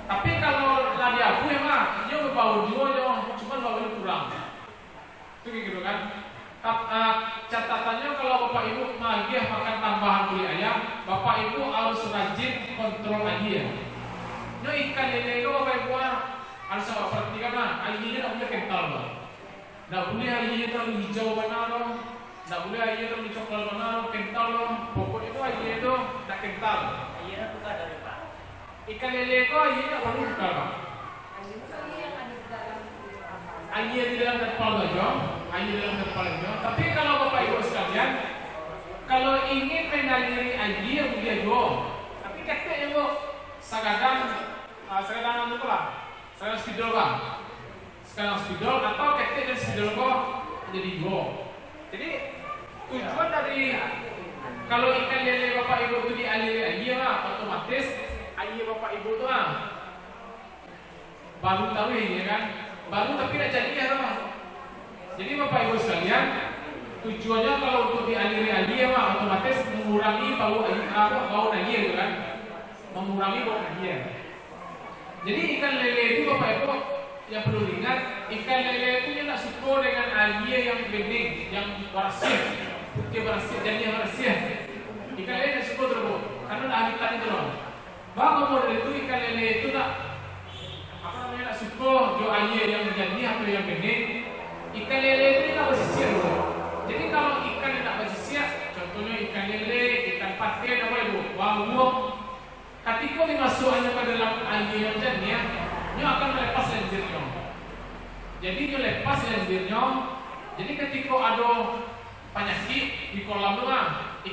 Tapi kalau nggak diabu ya mah, dia berbau juga, cuma baunya kurang. Itu gitu kan. Catatannya kalau Bapak Ibu nagih makan tambahan kulit ayam, Bapak Ibu harus rajin kontrol aja ya. Ini ikan lele itu Bapak Ibu harus perhatikan lah, airnya tidak boleh kental loh. Tidak boleh airnya terlalu hijau benar loh. Tidak boleh airnya terlalu coklat benar, kental loh. Pokoknya itu airnya itu tidak kental. Airnya bukan dari Pak. Ikan lele itu airnya tidak perlu buka Pak. Airnya di dalam terpal saja, airnya di dalam terpal saja. Tapi kalau Bapak Ibu sekalian, kalau ingin mengaliri air boleh juga. Tapi katanya Bu, sekarang itu lah, sekarang spidol Pak. Sekarang spidol atau ketek dan spidol kok jadi dua. Jadi tujuan dari kalau ikan lele Bapak Ibu itu dialiri air lah, otomatis air Bapak Ibu itu baru tahu ya kan, baru tapi tidak jadi ya Pak. Jadi Bapak Ibu sekalian, tujuannya kalau untuk dialiri air lah, otomatis mengurangi bau air itu kan, mengurangi bau air. Jadi ikan lele itu Bapak Ibu yang perlu diingat, ikan lele itu tidak suka dengan air yang bening, yang bersih, putih bersih, jadi yang bersih. Ikan lele tidak suka terus, karena ada habitat itu loh. Bahkan model itu ikan lele itu tidak suka jo air yang jernih atau yang bening. Ikan lele itu tidak bersisir loh. Jadi kalau ikan tidak bersisir, contohnya ikan lele, ikan patin, apa ibu, wang-wang, ketika dimasukkannya ke dalam air yang jernih, dia akan melepas lenzirnya. Jadi dia lepas lenzirnya. Jadi ketika ada penyakit di kolam itu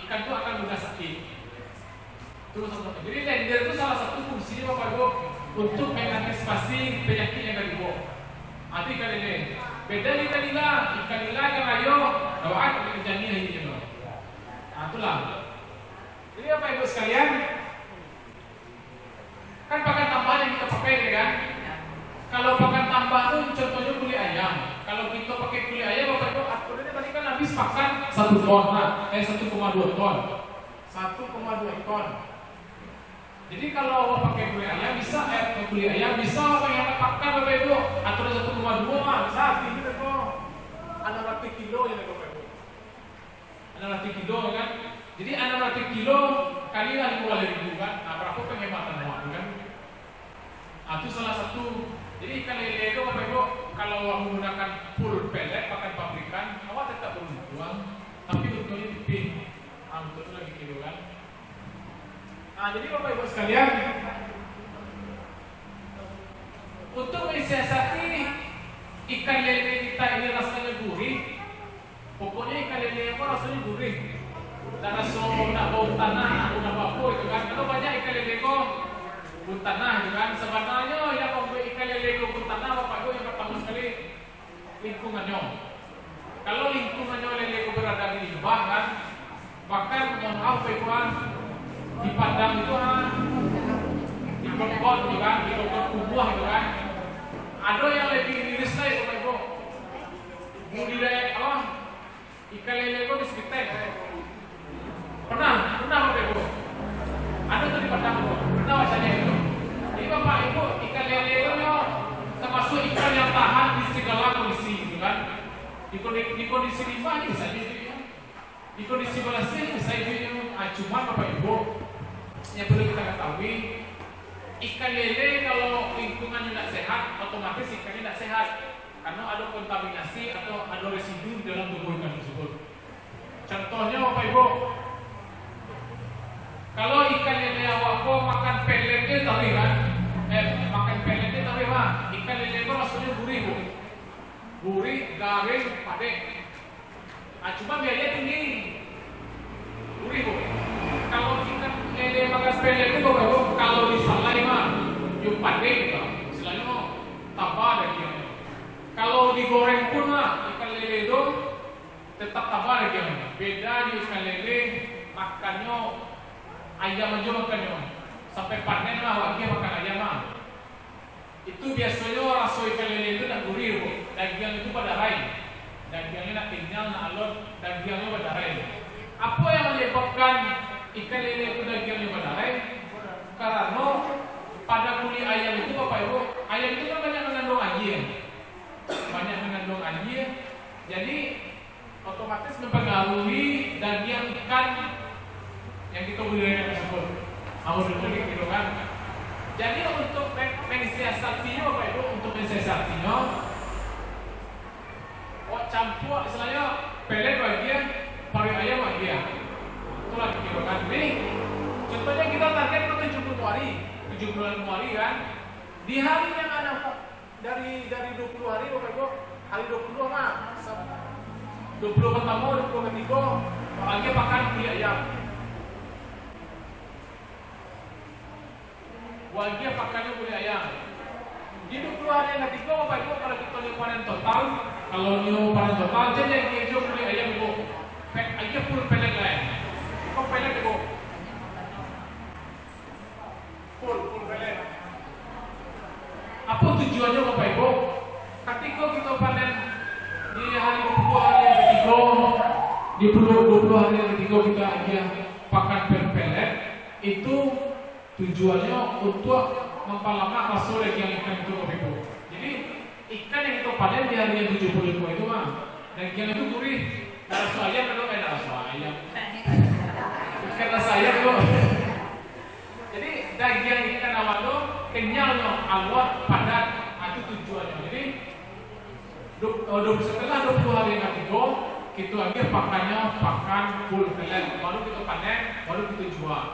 ikan itu akan mudah sakit. Jadi lenzir itu salah satu fungsinya Bapak Ibu untuk mengantisipasi penyakit yang ada di bawah. Arti ikan lele. Beda ikan nila yang ayo, doa kerjanya ini loh. Nah, itulah. Jadi apa ibu sekalian? Kan pakan tambahan yang kita pakai kan? Kalau pakan tambah itu contohnya kulit ayam. Kalau kita pakai kulit ayam, bapak ibu aturannya tadi kan habis pakan 1 ton, 1,2 ton, 1,2 ton. Jadi kalau pakai kulit ayam bisa, apa yang pakan bapak ibu? Aturan 1,2 mah bisa, ini betul. Ada berapa kilo ya bapak ibu? Ada berapa kilo kan? Jadi ada berapa kilo kali lah 2.000 kan? Nah, berapa penghematan uang kan? Nah, itu salah satu. Jadi ikan lele itu bapak ibu kalau menggunakan full pellet pakai pabrikan, awak tetap beruntung, tapi untungnya tipis. Untuk lagi kilo kan. Nah, jadi bapak ibu sekalian, untuk mensiasati ikan lele kita ini rasanya gurih, pokoknya ikan lele itu rasanya gurih. Dan rasa nak bau tanah, nak bau itu kan. Kalau banyak ikan lele itu bau tanah itu kan. Sebenarnya yang membuat ikan lele itu bau tanah bapak ibu yang pertama sekali lingkungannya. Kalau lingkungannya lele itu berada di lembah kan, bahkan mohon maaf bapak ibu, di padang itu di kot gitu kan, di kot kubah gitu kan. Ada yang lebih iris lagi bapak ibu. Budidaya apa? Ikan lele itu di sekitar. Pernah bapak ibu? Ada tuh di padang itu. Pernah wacanya itu. Jadi bapak ibu ikan lele itu termasuk ikan yang tahan di segala kondisi gitu kan. Di kondisi limbah bisa jadi. Di kondisi balasnya bisa jadi. Cuma bapak ibu yang perlu kita ketahui, ikan lele kalau lingkungannya tidak sehat, otomatis ikannya tidak sehat karena ada kontaminasi atau ada residu dalam tubuh ikan tersebut. Contohnya bapak ibu, kalau ikan lele awak makan peletnya tahu kan? Makan peletnya tahu mah? Ikan lele itu rasanya gurih bu, gurih, garing, padat. Cuma biayanya tinggi, gurih bu. Kalau ikan lele makan pelet itu bapak ibu, kalau disalai mah, yuk padat gitu. Istilahnya mau tabah dagingnya. Kalau digoreng pun mah ikan lele itu tetap tabah dagingnya. Beda di ikan lele makannya ayam aja makannya, sampai panen lah wajib makan ayam mah. Itu biasanya rasa ikan lele itu tak gurih bu, daging itu pada rai, dagingnya nak kenyal, nak alot, dagingnya pada rai. Apa yang menyebabkan ikan lele itu dagingnya pada rai? Karena pada kulit ayam itu bapak ibu, ayam itu kan banyak mengandung air, jadi otomatis mempengaruhi daging ikan yang kita budidaya tersebut. Mau dulu gitu kan. Jadi untuk mensiasatinya bapak ibu, campur istilahnya pelet bagian, pari ayam bagian. Itulah gitu kan. Jadi contohnya kita target ke 70 hari kan. Di hari yang ada dari 20 hari bapak ibu, hari 20 mah 20 pertama, 20 ketiga lagi pakan kulit ayam. Wajib pakannya kulit ayam. Di 20 hari yang ketiga bapak ibu, kalau kita lihat panen total, jadi yang dia jual kulit ayam ibu, aja full pelet lah. Kok pelet ibu? Full pelet. Apa tujuannya bapak ibu? Ketika kita panen di hari 20 hari yang ketiga, di 20 hari yang ketiga kita aja pakan pelet, itu tujuannya untuk memperlama rasa daging ikan itu bapak ibu. Jadi ikan yang kita panen di hari yang 75 itu mah daging itu gurih. Rasa ayam itu rasa ayam. Bukan rasa ayam tuh. Jadi daging ikan awal itu kenyalnya, alot, padat. Itu tujuannya. Jadi setelah 20 hari yang ketiga kita aja pakannya pakan full pelet. Baru kita panen, baru kita jual.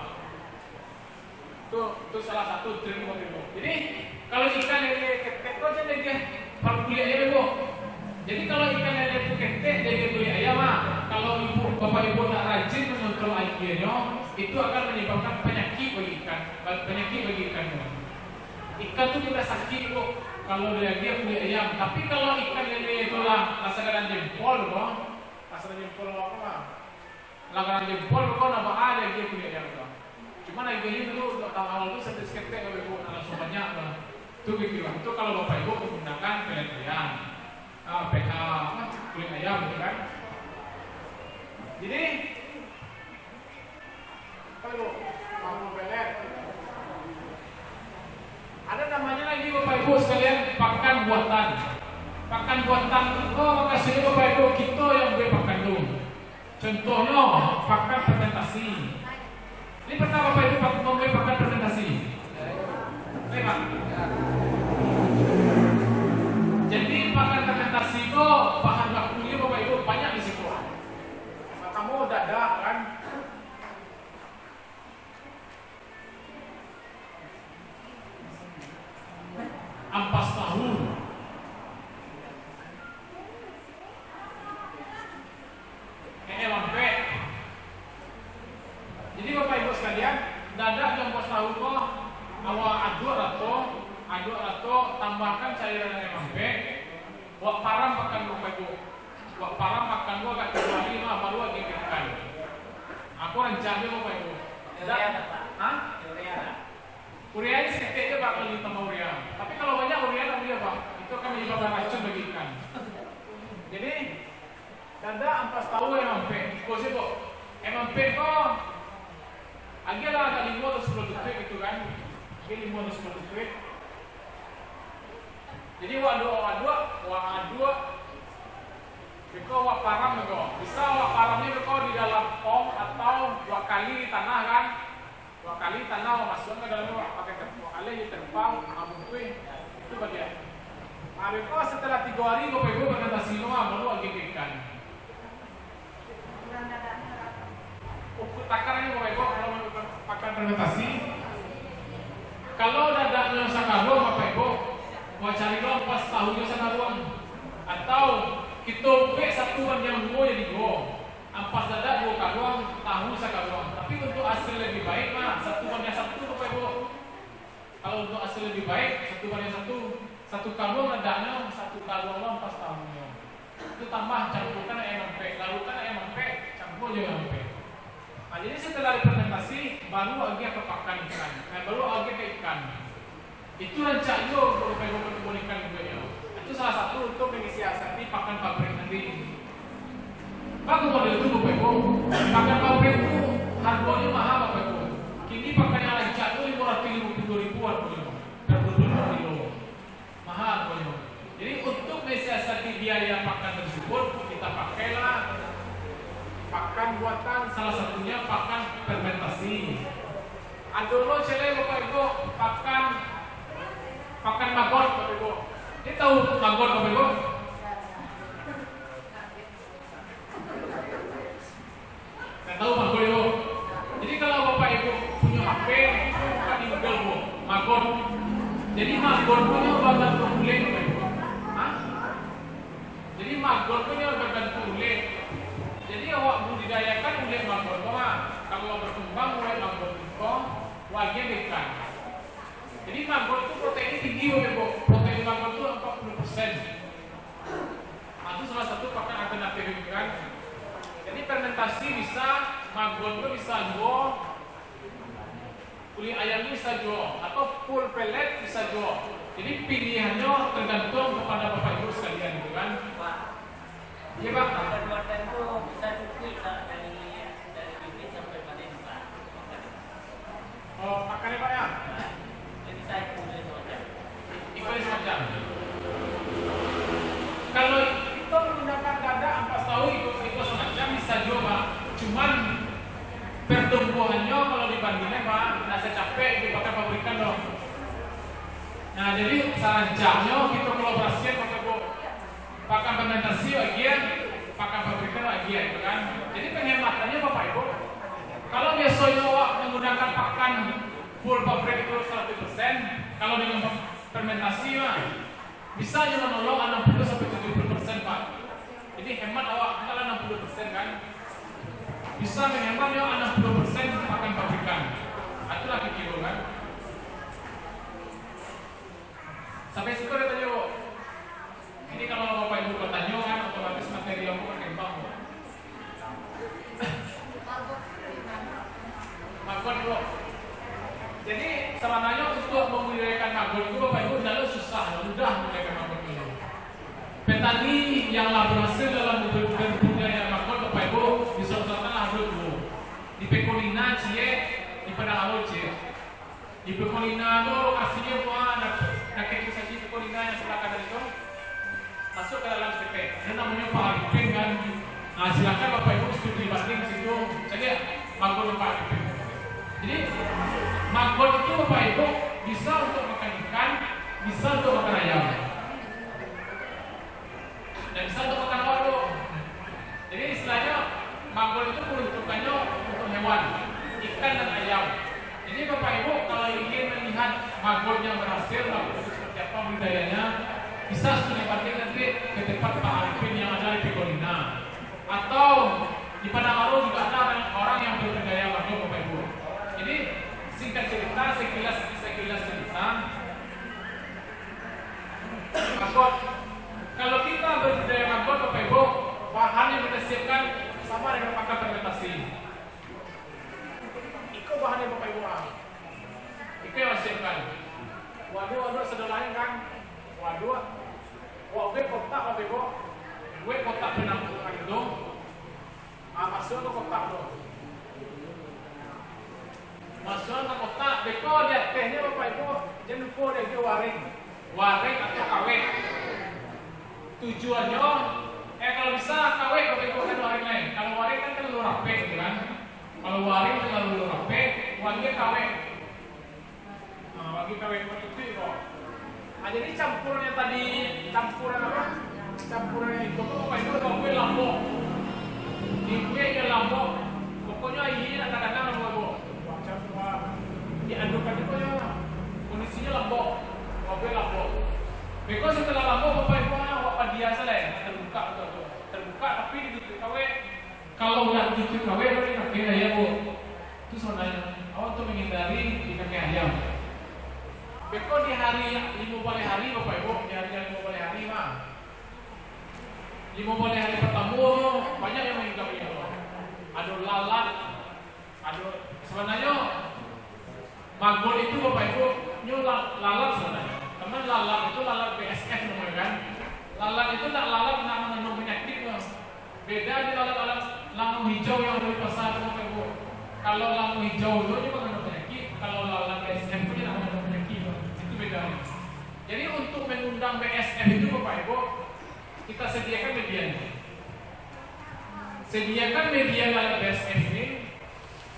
Itu salah satu trik bapak ibu. Jadi kalau ikan lele ketek aja dia pakai kulit ayam ibu. Jadi kalau ikan lele itu ketek dia kulit ayam mah, kalau bapak ibu tak rajin mengontrol airnya, itu akan menyebabkan penyakit bagi ikan. Ikan itu tidak sakit ibu. Kalau dia kulit ayam, tapi kalau ikan lele itulah langganan jempol, kok. Langganan jempol apa mah? Langganan jempol kok nama ada dia kulit ayam kok. Cuma lagi dulu tahun awal itu satu seketek kalau ibu langsung banyak lah. Itu gitu. Itu kalau bapak ibu menggunakan pelet ayam, PH kulit ayam gitu kan. Jadi kalau mau pelet ada namanya lagi bapak ibu sekalian pakan buatan. Pakan buatan itu makasih bapak ibu kita yang beli pakan dulu. Contohnya pakan fermentasi. Ini pernah bapak ibu membeli pakan fermentasi? Pak. Jadi pakan fermentasi itu bahan bakunya bapak ibu banyak di situ. Kamu dadak kan? Ampas tahu, lampe. Jadi bapak ibu sekalian, dadak dan ampas tahu kok awal aduk atau tambahkan cairan lampe. Buat param makan bapak ibu. Buat param makan gua agak kembali mah baru lagi makan. Aku rencana bapak ibu. Urea apa? Hah? Urea ini sedikit aja Pak kalau ditambah urea. Tapi kalau banyak urea tak boleh Pak. Itu akan menyebabkan racun bagi ikan. Jadi tanda ampas tahu emampe. Kose kok. Emampe kok. Agak lah ada 5 atau 10 detik gitu kan. Agak 5 atau 10 detik. Jadi wak aduk. Beko wak param beko. Bisa wak paramnya beko di dalam pom atau 2 kali di tanah kan. 2 kali tanah masukkan ke dalam pakai terpal kali terpal abungkui itu bagian. Nah, beko setelah 3 hari bapak ibu fermentasi semua baru lagi ikan. Ukur takarannya bapak ibu kalau pakai fermentasi. Kalau dadaknya sakaruang bapak ibu mau cari dong pas tahunya sakaruang atau kita buat satuan yang dua jadi dua. Ampas dadak 2 karuang, tahu sakaruang. Tapi untuk hasil lebih baik mah satuannya satu bapak ibu. Kalau untuk hasil lebih baik satuannya satu karuang dadaknya 1 karuang ampas tahunya. Itu tambah campurkan ayam empek, larukan ayam empek, campur juga empek. Nah jadi setelah fermentasi baru lagi ke pakan ikan, baru lagi ke ikan. Itu rancak itu bapak ibu perbolehkan juga ya. Itu salah satu untuk menyiasati pakan pabrik nanti. Bagus model itu bapak ibu. Pakan pabrik itu harganya mahal bapak ibu. Kini pakan yang lancak itu 550 ribuan per kilo. Mahal bapak ibu. Jadi untuk mensiasati biaya pakan tersebut kita pakailah pakan buatan, salah satunya pakan fermentasi. Adolo cele bapak ibu pakan magon bapak ibu. Ini tahu magon bapak ibu? Tahu magon ibu. Jadi kalau bapak ibu punya HP itu bukan di Google bu, magon. Jadi magon punya bergantung kulit bapak ibu. Hah? Jadi magon punya bergantung kulit. Jadi awak budidayakan ulet magon mah. Kalau berkembang ulet magon itu wajib ikan. Jadi magon itu protein tinggi bapak ibu. Protein magon itu 40%. Nah, itu salah satu pakan alternatif ikan. Jadi fermentasi bisa, magon itu bisa jual, kulit ayam bisa jual, atau full pellet bisa jual. Jadi pilihannya tergantung kepada bapak ibu sekalian gitu kan. Pak, iya pak. buatan itu bisa cukup dari bibit sampai panen Pak. Oh pakannya pak ya? Jadi saya punya semacam. Ikan semacam. Kalau kita menggunakan dada ampas tahu itu semacam bisa jual pak. Cuman pertumbuhannya kalau dibandingkan pak, nasi capek dipakai pabrikan dong. Nah jadi sarannya kita kolaborasi pakai pakan fermentasi bagian, pakan pabrikan bagian, gitu kan? Jadi penghematannya bapak ibu, kalau biasanya menggunakan pakan full pabrik itu 100%, kalau dengan fermentasi mah bisa juga menolong 60-70% pak. Jadi hemat awak kalau 60% kan, bisa menghematnya 60% pakan pabrikan. Itulah kilo kan. Sampai situ tadi Magot bro. Jadi sebenarnya untuk membudidayakan magot itu Bapak Ibu tidak susah, mudah membudidayakan magot ini. Petani yang berhasil dalam berbudidaya magot Bapak Ibu di Sulawesi Selatan harus dulu. Di Pekolina cie, di Padang Alo cie. Di Pekolina itu lokasinya buat nak saja Pekolina yang sebelah kanan itu masuk ke dalam PP. Ini namanya Pak Arifin kan. Nah silakan Bapak Ibu studi banding di situ. Jadi magot Pak Arifin. Jadi magot itu Bapak Ibu bisa untuk makan ikan, bisa untuk makan ayam, dan bisa untuk makan waduk. Jadi istilahnya magot itu peruntukannya untuk hewan, ikan dan ayam. Jadi Bapak Ibu kalau ingin melihat magot yang berhasil, magot itu seperti apa budidayanya, bisa studi banding nanti ke tempat Pak Arifin yang ada di Pekolina, atau di Padang Alo juga ada orang yang berbudidaya magot Bapak Ibu. Jadi singkat cerita, sekilas cerita, magot. Kalau kita berbudidaya magot Bapak Ibu, bahan yang kita siapkan sama dengan pakan fermentasi. Iko bahannya Bapak Ibu, Iko yang siapkan. Waduh sudah lain kan? Waduh kotak Bapak Ibu, kotak penampungan itu, masuk ke kotak itu. Masuk ke kotak, beko dia tehnya Bapak Ibu, jangan lupa dia waring atau kawet. Tujuannya, kalau bisa kawet Bapak Ibu kan waring lain. Kalau waring kan terlalu rapi gitu kan. Kalau waring terlalu rapi, wangi kawet. Nah, wangi kawet itu kok. Nah, jadi campurannya tadi, campurannya itu Bapak Ibu kawet lambok. Dikwe lambok. Pokoknya ini kadang-kadang Bapak Ibu. Diadukkan itu ya kondisinya lambok, mobil lambok. Because setelah lambok Bapak Ibu apa biasa lah terbuka tapi ditutup kawe. Kalau nggak ditutup kawe itu dipakai ayam Bu. Itu sebenarnya untuk menghindari dipakai ayam. Because di hari 5 balik hari Bapak Ibu, di hari 5 balik hari mah 5 balik hari pertama banyak yang menghinggapi itu. Ada lalat, ada sebenarnya magot itu Bapak Ibu lalat sebenarnya. Teman lalat itu lalat BSF namanya kan. Lalat itu tidak lalat nak mengandung penyakit. Beda di lalat langu hijau yang ada di pasar Bapak Ibu. Kalau langu hijau itu dia mengandung penyakit. Kalau lalat BSF itu dia mengandung penyakit. Itu bedanya. Jadi untuk mengundang BSF itu Bapak Ibu, kita sediakan medianya. Sediakan media lalat BSF ini.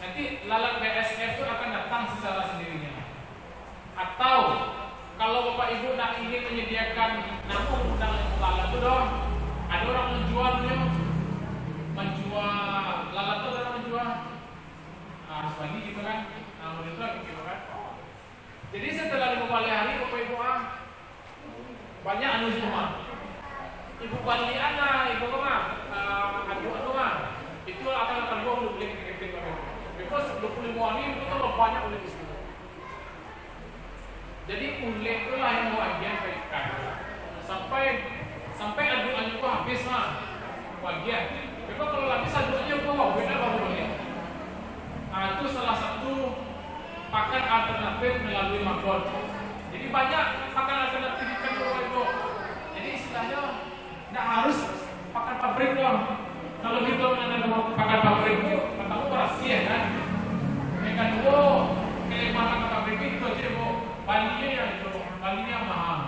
Nanti lalat BSF itu akan datang secara sendirinya. Atau kalau Bapak Ibu nak ingin menyediakan namun undang lalat itu dong, ada orang menjual lalat itu ada orang menjual. Sebagi gitu kan, namun itu gitu kan. Jadi setelah 5 kali hari Bapak Ibu banyak anu semua. Ibu Bali ibu itu akan gua belum beli tiket Bapak Ibu. Because 25 hari itu kan banyak ulit di situ. Jadi ulit itulah yang bagian ikan. Sampai aduk-aduk itu habis bagian. Because kalau habis aduknya beda baru beli. Itu salah satu pakan alternatif melalui magot. Jadi banyak pakan alternatif ikan itu. Jadi istilahnya tidak harus pakan pabrik dong. Kalau kita menanam pakan pabrik itu, pertama rahasia kan. Yang kedua, makan pabrik itu aja Bu, balinya mahal.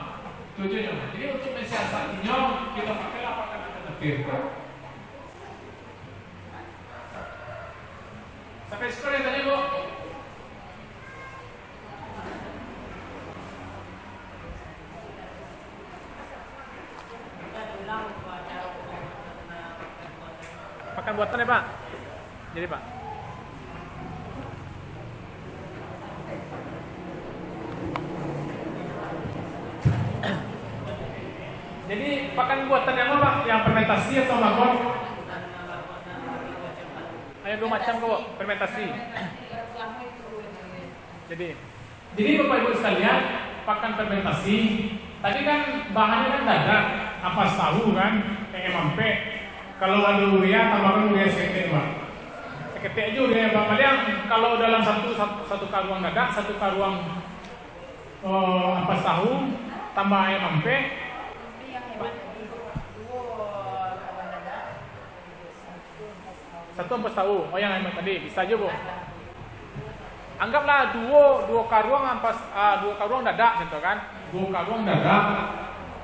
Itu aja. Jadi untuk mensiasatinya kita pakailah pakan alternatif. Sampai skor yang tadi Bu. Pakan buatan ya Pak. Jadi Pak. Jadi pakan buatan yang apa Pak? Yang fermentasi atau magot? Ada 2 macam kok fermentasi. Jadi Bapak Ibu sekalian, pakan fermentasi tadi kan bahannya kan dadak, ampas tahu kan, kayak mampe. Kalau ada urea tambahkan urea sekten Pak. ketek aja dia Bang Maliang. Kalau dalam satu karuang dadak, satu karuang ampas tahu tambah ayam empek. Yang hemat dua kawan dadak. Satu ampas tahu. Oh yang hemat tadi bisa aja, Bu. Anggaplah dua karuang dua karuang dadak gitu kan. Dua karuang dadak.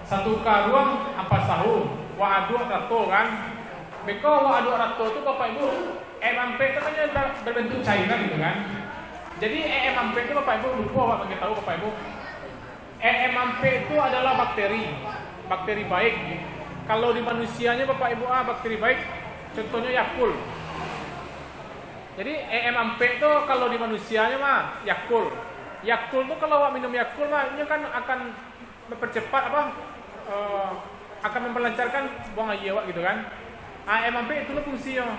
Satu karuang ampas tahu. Wa adu rato kan. Beko wa adu rato itu Bapak Ibu empek itu kan berbentuk cairan gitu kan. Jadi empek itu Bapak Ibu lupa bagi tahu Bapak Ibu. empek itu adalah bakteri baik. Kalau di manusianya Bapak Ibu bakteri baik, contohnya Yakul. Jadi empek itu kalau di manusianya mah Yakul. Yakul itu kalau minum Yakul mah ini kan akan mempercepat akan memperlancarkan buang air gitu kan. Empek itu fungsinya.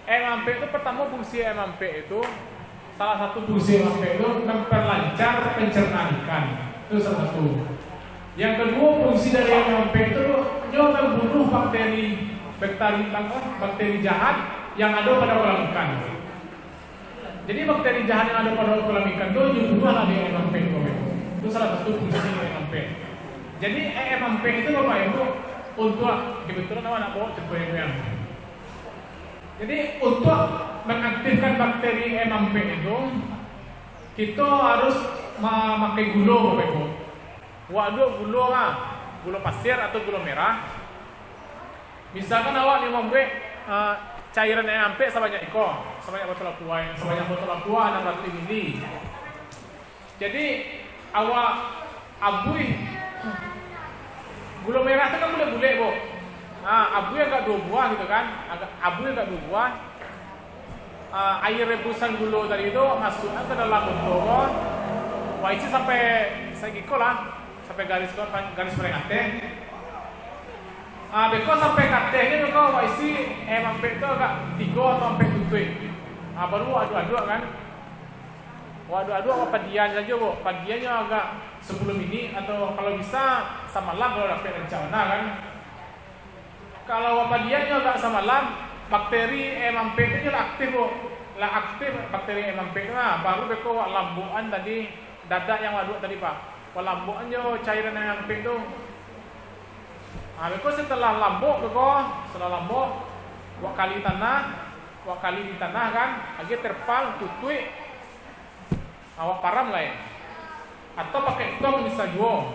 Empek itu pertama fungsi empek itu salah satu fungsi empek itu memperlancar pencernaan ikan. Itu salah satu. Yang kedua fungsi dari empek itu dia membunuh bakteri jahat yang ada pada kolam ikan. Jadi bakteri jahat yang ada pada kolam ikan itu dibunuhlah di empek. Itu salah satu fungsi dari empek. Jadi empek itu Bapak Ibu untuk kebetulan anak bawa cepat yang. Jadi untuk mengaktifkan bakteri empek itu kita harus memakai gula Bapak Ibu. Waduh gula pasir atau gula merah. Misalkan awak ni membuat cairan empek sebanyak botol aqua 600 ml. Jadi awak abui gula merah itu kan boleh Bu. Abui agak 2 buah gitu kan. Abui agak 2 buah. Air rebusan gula tadi itu masukkan ke dalam botol. Wah isi sampai segiko lah. Sampai garis peringate. Beko sampai kate ini beko wah isi empek itu agak 3 atau sampai tutui. Baru aduk-aduk kan. Aduk-aduk apa padian saja Bu. Padiannya agak sebelum ini atau kalau bisa samalam kalau dapat rencana kan. Kalau padiannya agak samalam, bakteri empek itu aktif Bu. Lah aktif bakteri empek baru beko lambuan tadi dadak yang aduk tadi Pak. Lambuan jo cairan empek itu. Beko setelah lambuk wak kali di tanah kan, lagi terpal tutui. Awak param lah ya. Atau pakai tong bisa jual.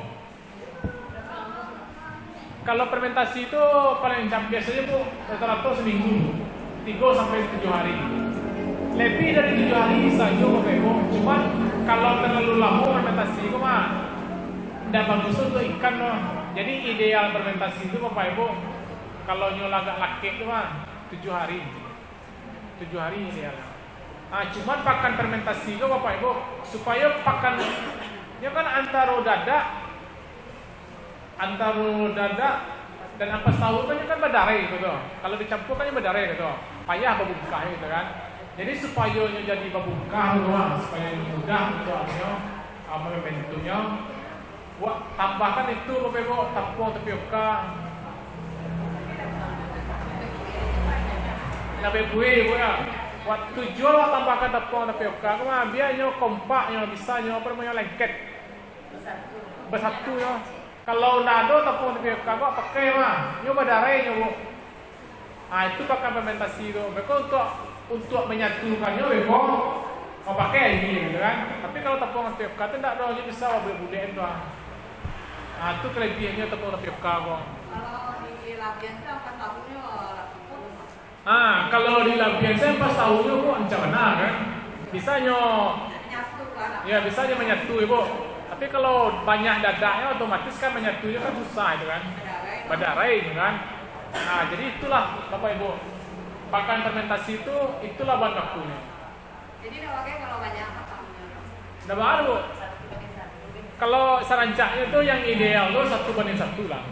Kalau fermentasi itu paling biasanya Bu rata-rata seminggu 3 sampai 7 hari. Lebih dari 7 hari bisa jual Bapak Ibu. Cuman kalau terlalu lama fermentasi itu mah tidak bagus untuk ikan loh. Jadi ideal fermentasi itu Bapak Ibu kalau nyola agak laki itu mah 7 hari. 7 hari ideal. Cuman pakan fermentasi itu Bapak Ibu supaya pakannya kan antara dada dan ampas tahu kan badarai gitu. Kalau dicampur kan badarai gitu. Payah babungkah gitu kan. Jadi supaya jadi babungkah gitu, supaya mudah untuk membentuknya. Tambahkan itu Bapak Ibu tepung tapioka. Nabe kue Bu ya. Waktu jual tambahkan tepung tapioka, biarnya kompaknya bisanya lengket. Bersatu ya. Kalau nado tepung tapioka pakai nyoba darai Bu. Itu pakai fermentasi itu. Beko untuk menyatukannya beko mau pakai ini gitu kan. Tapi kalau tepung tapioka itu tidak ada bisa budak itu. Itu kelebihannya tepung tapioka kok. Kalau di Labian itu apa tahunya? Kalau di Labian saya pas tahunya kok benar kan. Bisanya Nyatu kan? ya bisanya menyatu Ibu. Tapi kalau banyak dadaknya otomatis kan menyatunya kan susah itu kan. Badarai itu kan. Jadi itulah Bapak Ibu. Pakan fermentasi itulah bahan bakunya. Jadi pakai kalau banyak apa tahunya? Udah baru Bu. Kalau serancaknya itu yang ideal tuh 1:1 lah.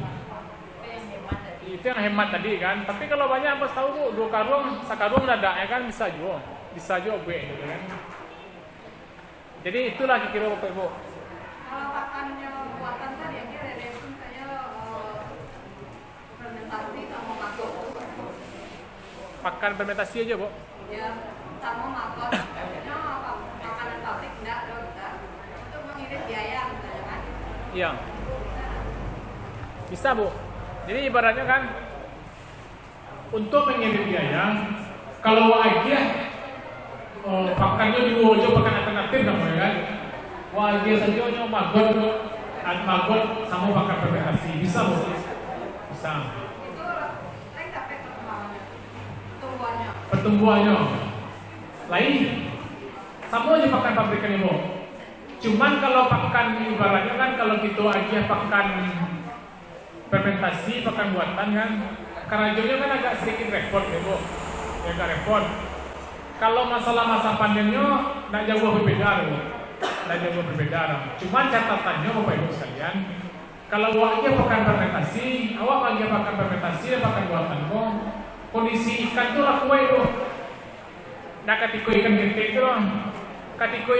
Itu yang hemat tadi kan. Tapi kalau banyak pas tahu Bu, 2 karung, sakarung dadaknya kan bisa jual gitu kan. Jadi itulah kira-kira Bapak Ibu. Kalau pakannya buatan tadi yang kira resin saya fermentasi sama masuk. Pakan fermentasi aja Bu. Ya, sama makan. Maksudnya makanan pabrik enggak dong kita. Untuk mengirit biaya misalnya kan. Iya. Bisa Bu. Jadi ibaratnya kan untuk mengirit biaya, kalau aja pakannya di Wojo pakan alternatif namanya kan. Wajib saja nyo magot sama pakan fermentasi bisa Bu. Bisa. Itu lain sampai perkembangannya. Tumbuhannya. Pertumbuhannya lain sama aja pakan pabrikan Ibu. Cuman kalau pakan ibaratnya kan kalau gitu aja pakan fermentasi, pakan buatan kan kerajonya kan agak sedikit repot Ibu. Ya agak repot. Kalau masalah masa panennya tidak jauh berbeda Ibu. Tidak jauh berbeda. Cuman catatannya Bapak Ibu sekalian, kalau awaknya pakan fermentasi, awak lagi pakan fermentasi dan pakan buatan kondisi ikan itu laku itu. Nah ketika ikan gede itu loh, ketika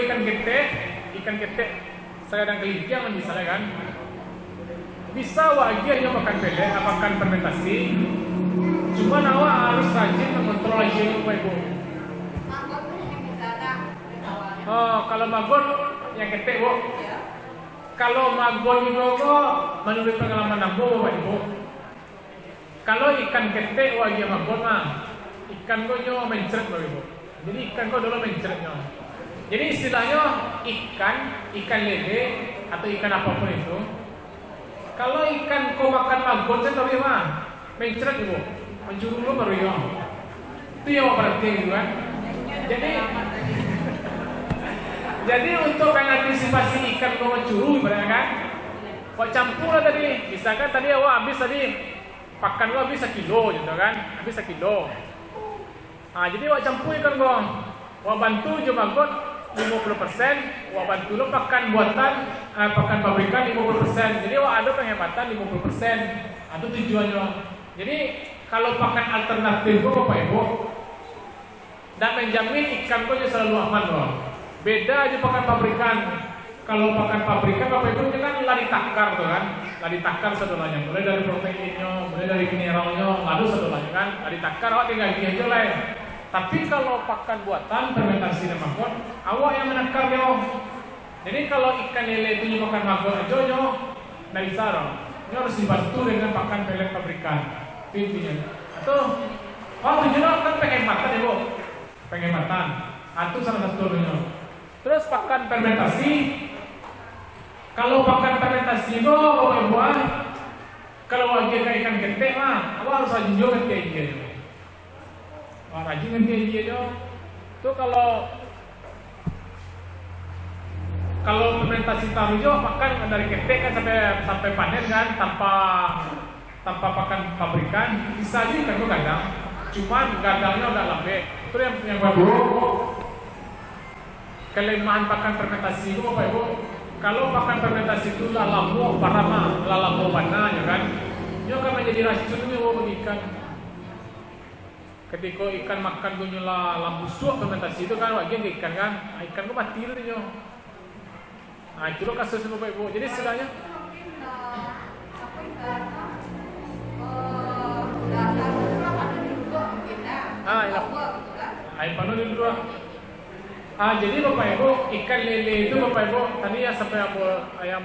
ikan gede sedang kelinci yang misalnya kan, bisa wajib hanya makan pele, makan fermentasi. Cuma awak harus rajin mengontrol aja Bapak Ibu. Magot mungkin bisa tak. Oh kalau magot yang gede Bu. Ya. Kalau magot itu menurut pengalaman aku Bapak Ibu. Kalau ikan gede wajib magot mah, ikan nyo mencret Bapak Ibu. Jadi ikan dulu mencretnya. Jadi istilahnya ikan lele atau ikan apapun itu. Kalau ikan kau makan magot tapi mah mencret Ibu, mencuri dulu baru ya. Itu yang berarti gitu kan. Jadi untuk mengantisipasi ikan kau mencuri berarti kan. Kau campur lah tadi, misalkan tadi awak habis tadi pakan gua habis 1 kilo gitu kan, habis 1 kilo. Nah, jadi awak campur ikan gua, awak bantu je magot 50%, awak bantu lo pakan buatan, pakan pabrikan 50%. Jadi awak ada penghematan 50%. Itu tujuannya. Jadi kalau pakan alternatif gua Bapak Ibu, dan menjamin ikan gua selalu aman loh. Beda aja pakan pabrikan. Kalau pakan pabrikan Bapak Ibu kan lari takar tuh kan, lari takar sedolanya, mulai dari proteinnya, mulai dari mineralnya, lalu sedolanya kan, lari takar awak tinggal gini aja lah. Tapi kalau pakan buatan fermentasi dan magot, awak yang menakar yo. Jadi kalau ikan lele itu makan magot aja yo, nggak bisa loh. Ini harus dibantu dengan pakan pelet pabrikan, intinya. Atau tujuannya kan penghematan Ibu, penghematan. Itu salah satunya. Terus pakan fermentasi. Kalau pakan fermentasi itu Bapak Ibu, kalau wajib ikan gede mah, awak harus rajin juga ganti aja. Wah rajin ganti aja. Tuh kalau fermentasi tahu jo makan dari gede kan sampai panen kan tanpa pakan pabrikan bisa aja ikan gua gadang. Cuman gadangnya udah lembek. Itu yang bagus. Kelemahan pakan fermentasi itu Bapak Ibu, kalau pakan fermentasi itu lalamu parama, lalamu mana ya kan, dia akan menjadi racun bagi ikan. Ketika ikan makan gunyula lambu suap fermentasi itu kan bagian ke ikan kan, ikan itu mati dulu. Nah itu loh kasusnya Bapak Ibu. Jadi istilahnya air panu di dua. Jadi Bapak Ibu, ikan lele itu Bapak Ibu tadi ya sampai yang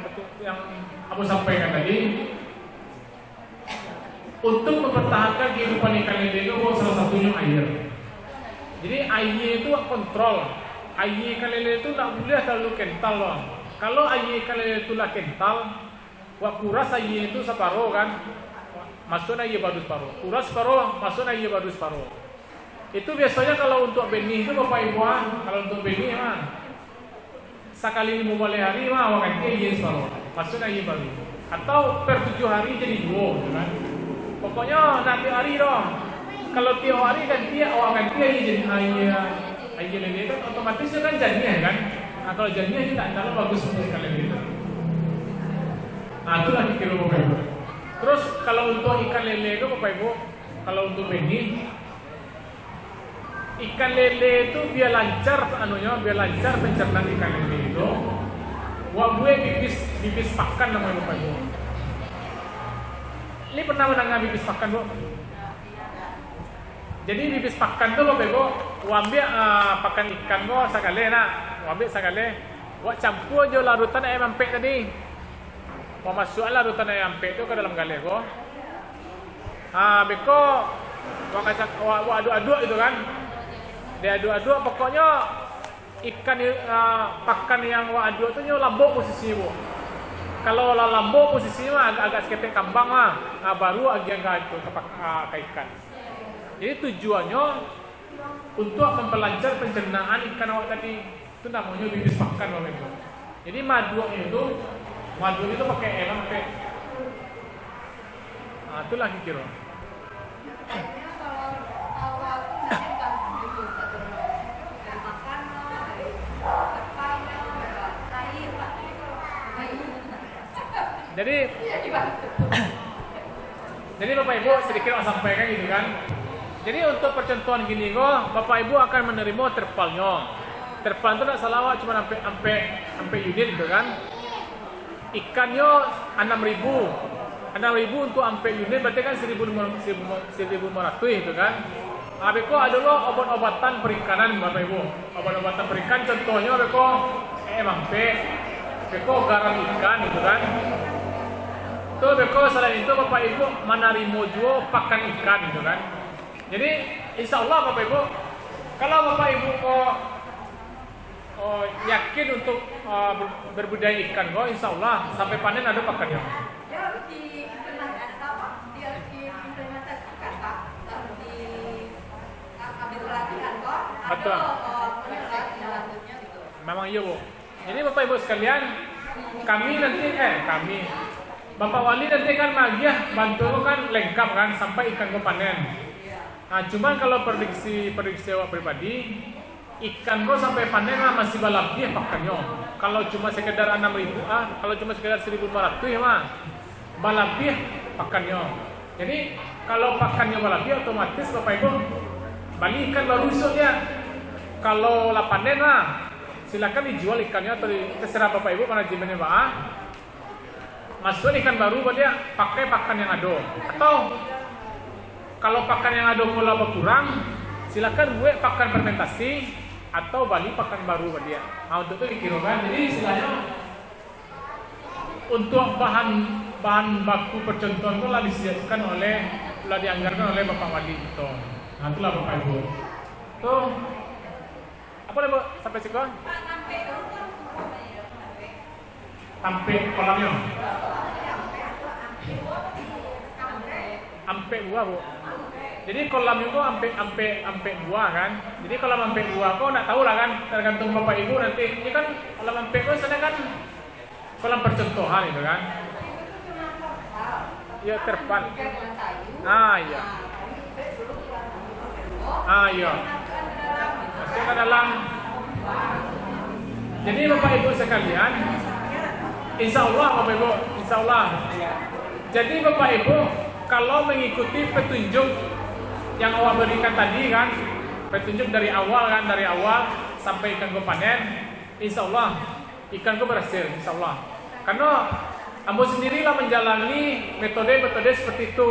Abu sampaikan tadi, untuk mempertahankan kehidupan ikan lele itu salah satunya air. Jadi air itu kontrol. Air ikan lele itu tak boleh terlalu kental loh. Kalau air ikan lele itu lah kental, wak kuras air itu separuh kan, masuk air baru separuh. Kuras separuh, masuk air baru separuh. Itu biasanya kalau untuk benih itu Bapak Ibu, kalau untuk benih mah sekali 5 hari mah awak ganti aja separuh, masuk aja baru. Atau per 7 hari jadi 2, gitu kan. Pokoknya nanti hari dong. Kalau tiap hari ganti awak ganti aja jadi aja lele itu otomatis kan jadinya kan. Nah kalau jadinya tidak terlalu bagus untuk ikan lele itu. Nah itu lagi kira Bapak Ibu. Terus kalau untuk ikan lele itu Bapak Ibu, kalau untuk benih ikan lele itu biar lancar pencernaan ikan lele itu. Wah gue bibis pakan namanya Bapak Ibu. Ini pernah mendengar bibis pakan Bu? Jadi bibis pakan tuh Bapak Ibu, ambil pakan ikan go sekali nak, ambil sekali. Buat campur je larutan ayam ampek tadi. Mau masuk larutan ayam ampek tu ke dalam galih go. Beko buat aduk-aduk itu kan. Dia aduk-aduk pokoknya ikan pakan yang buat aduk tu nyo lambok posisi bu. Kalau lambok posisi mah agak seketek kambang mah, baru agian itu ke ikan. Jadi tujuannya untuk memperlancar pencernaan ikan awak tadi. Itu namanya bibis pakan Bapak Ibu. Jadi madu itu pakai air sampai. Itulah kira. Kayaknya kalau awal tuh mungkin gampang gitu, dari makan, dari tepanya, air, Jadi Bapak Ibu sedikit sampaikan gitu kan. Jadi untuk percontohan gini kok, Bapak Ibu akan menerima terpalnya. Terpal itu tidak salah cuma sampai unit gitu kan. Ikannya 6.000 untuk sampai unit berarti kan 1.500 itu kan. Beko adalah obat-obatan perikanan Bapak Ibu. Obat-obatan perikan contohnya beko beko garam ikan gitu kan. Tuh beko selain itu Bapak Ibu menarimo juga pakan ikan gitu kan. Jadi insya Allah Bapak Ibu, kalau Bapak Ibu yakin untuk berbudidaya ikan, insya Allah sampai panen ada pakannya. dia harus diimplementasikan Pak. Dia harus diimplementasikan Pak. Harus diambil pelatihan kok. Betul. Ada selanjutnya gitu. Memang iya Bu. Jadi Bapak Ibu sekalian, Bapak Wali nanti kan magiah bantu kan lengkap kan sampai ikan go panen. Cuman kalau prediksi awak pribadi, ikan go sampai panen masih balapnya pakannya. Kalau cuma sekedar 6.000 kalau cuma sekedar 1.500 ya mah balapnya pakannya. Jadi kalau pakannya balapnya otomatis Bapak Ibu bali ikan baru ya. Kalau la panen silakan dijual ikannya atau terserah Bapak Ibu manajemennya Pak. Masuk ikan baru dia pakai pakan yang ada. Atau kalau pakan yang ada mulai berkurang, silakan buat pakan fermentasi atau bali pakan baru buat dia. Untuk itu dikirakan. Jadi istilahnya untuk bahan baku percontohan itu disiapkan dianggarkan oleh Bapak Wali itu. Itulah Bapak Ibu. Tuh. Apa nih Bu? Sampai situ? Sampai kolamnya. Sampai buah Bu. Jadi kolam itu sampai buah kan. Jadi kalau sampai buah kok nak tahu lah kan, tergantung Bapak Ibu nanti. Ini kan kolam sampai itu sana kan kolam percontohan itu kan. Ya terpal. Iya. Iya. Masuk ke dalam. Jadi Bapak Ibu sekalian, insya Allah Bapak Ibu, insya Allah. Jadi Bapak Ibu kalau mengikuti petunjuk yang awal berikan tadi kan, petunjuk dari awal sampai ikan go panen, insya Allah ikan go berhasil, insya Allah. Karena Ambo sendirilah menjalani metode seperti itu.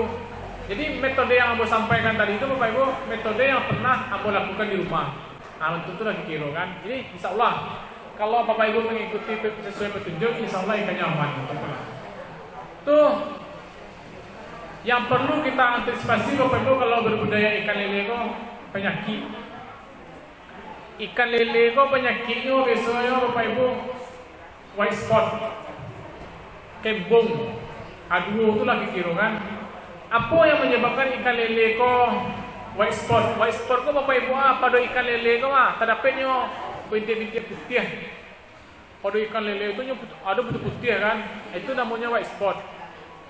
Jadi metode yang Ambo sampaikan tadi itu Bapak Ibu, metode yang pernah Ambo lakukan di rumah. Untuk itu lagi kira kan. Jadi insya Allah kalau Bapak Ibu mengikuti sesuai petunjuk, insya Allah ikannya aman. Tuh yang perlu kita antisipasi Bapak Ibu kalau berbudidaya ikan lele itu penyakit. Ikan lele itu penyakitnya biasanya Bapak Ibu white spot, kembung, aduh itu lagi kira kan. Apa yang menyebabkan ikan lele itu white spot? White spot itu Bapak Ibu pada ikan lele itu terdapatnya bintik-bintik putih. Pada ikan lele itu ada putih kan, itu namanya white spot.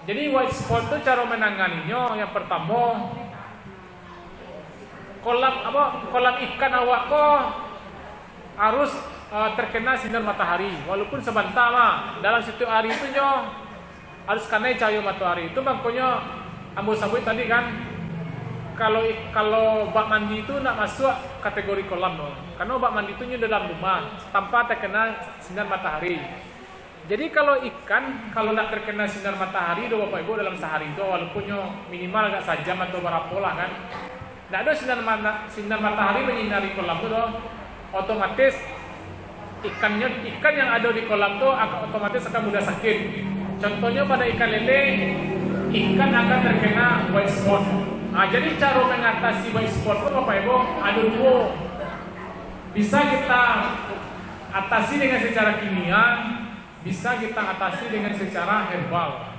Jadi white spot itu cara menanganinya yang pertama kolam ikan awak kok harus terkena sinar matahari walaupun sebentar dalam satu hari itu harus kena cahaya matahari. Itu makanya Ambo sabut tadi kan kalau bak mandi itu nak masuk kategori kolam karena bak mandi itu dalam rumah tanpa terkena sinar matahari. Jadi kalau ikan kalau nak terkena sinar matahari Bapak Ibu dalam sehari itu walaupun minimal agak sajam atau berapa lah kan, Nggak ada sinar matahari menyinari kolam itu dong, otomatis ikan yang ada di kolam itu otomatis akan mudah sakit. Contohnya pada ikan lele, ikan akan terkena white spot. Nah, jadi cara mengatasi white spot itu Bapak Ibu ada dua. Bisa kita atasi dengan secara kimia, bisa kita atasi dengan secara herbal.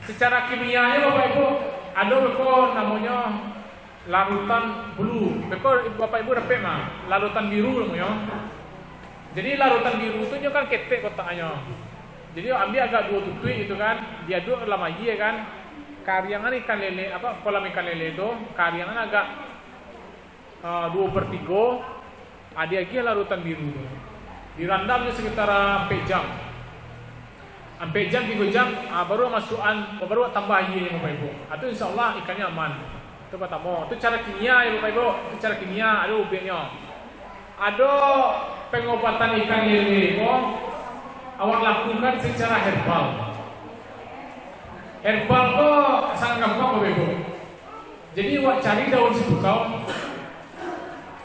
Secara kimianya Bapak Ibu ada namanya larutan blue. Bapak Ibu dapat mah larutan biru namanya. Jadi larutan biru itu kan ketek kotaknya. Jadi ambil agak 2 tutui itu kan, diaduk lama lagi ya kan. Karyangan ikan lele kolam ikan lele itu karyangan agak 2/3. Ada lagi larutan biru itu. Direndamnya sekitar 4 jam. 4 jam 3 jam baru baru tambah lagi ya Bapak Ibu. Itu insyaallah ikannya aman. Itu pertama. Itu cara kimia ya Bapak Ibu. Itu cara kimia ada obatnya. Ada pengobatan ikan lele awak lakukan secara herbal. Herbal kok sangat gampang Bapak Ibu. Jadi awak cari daun situkau.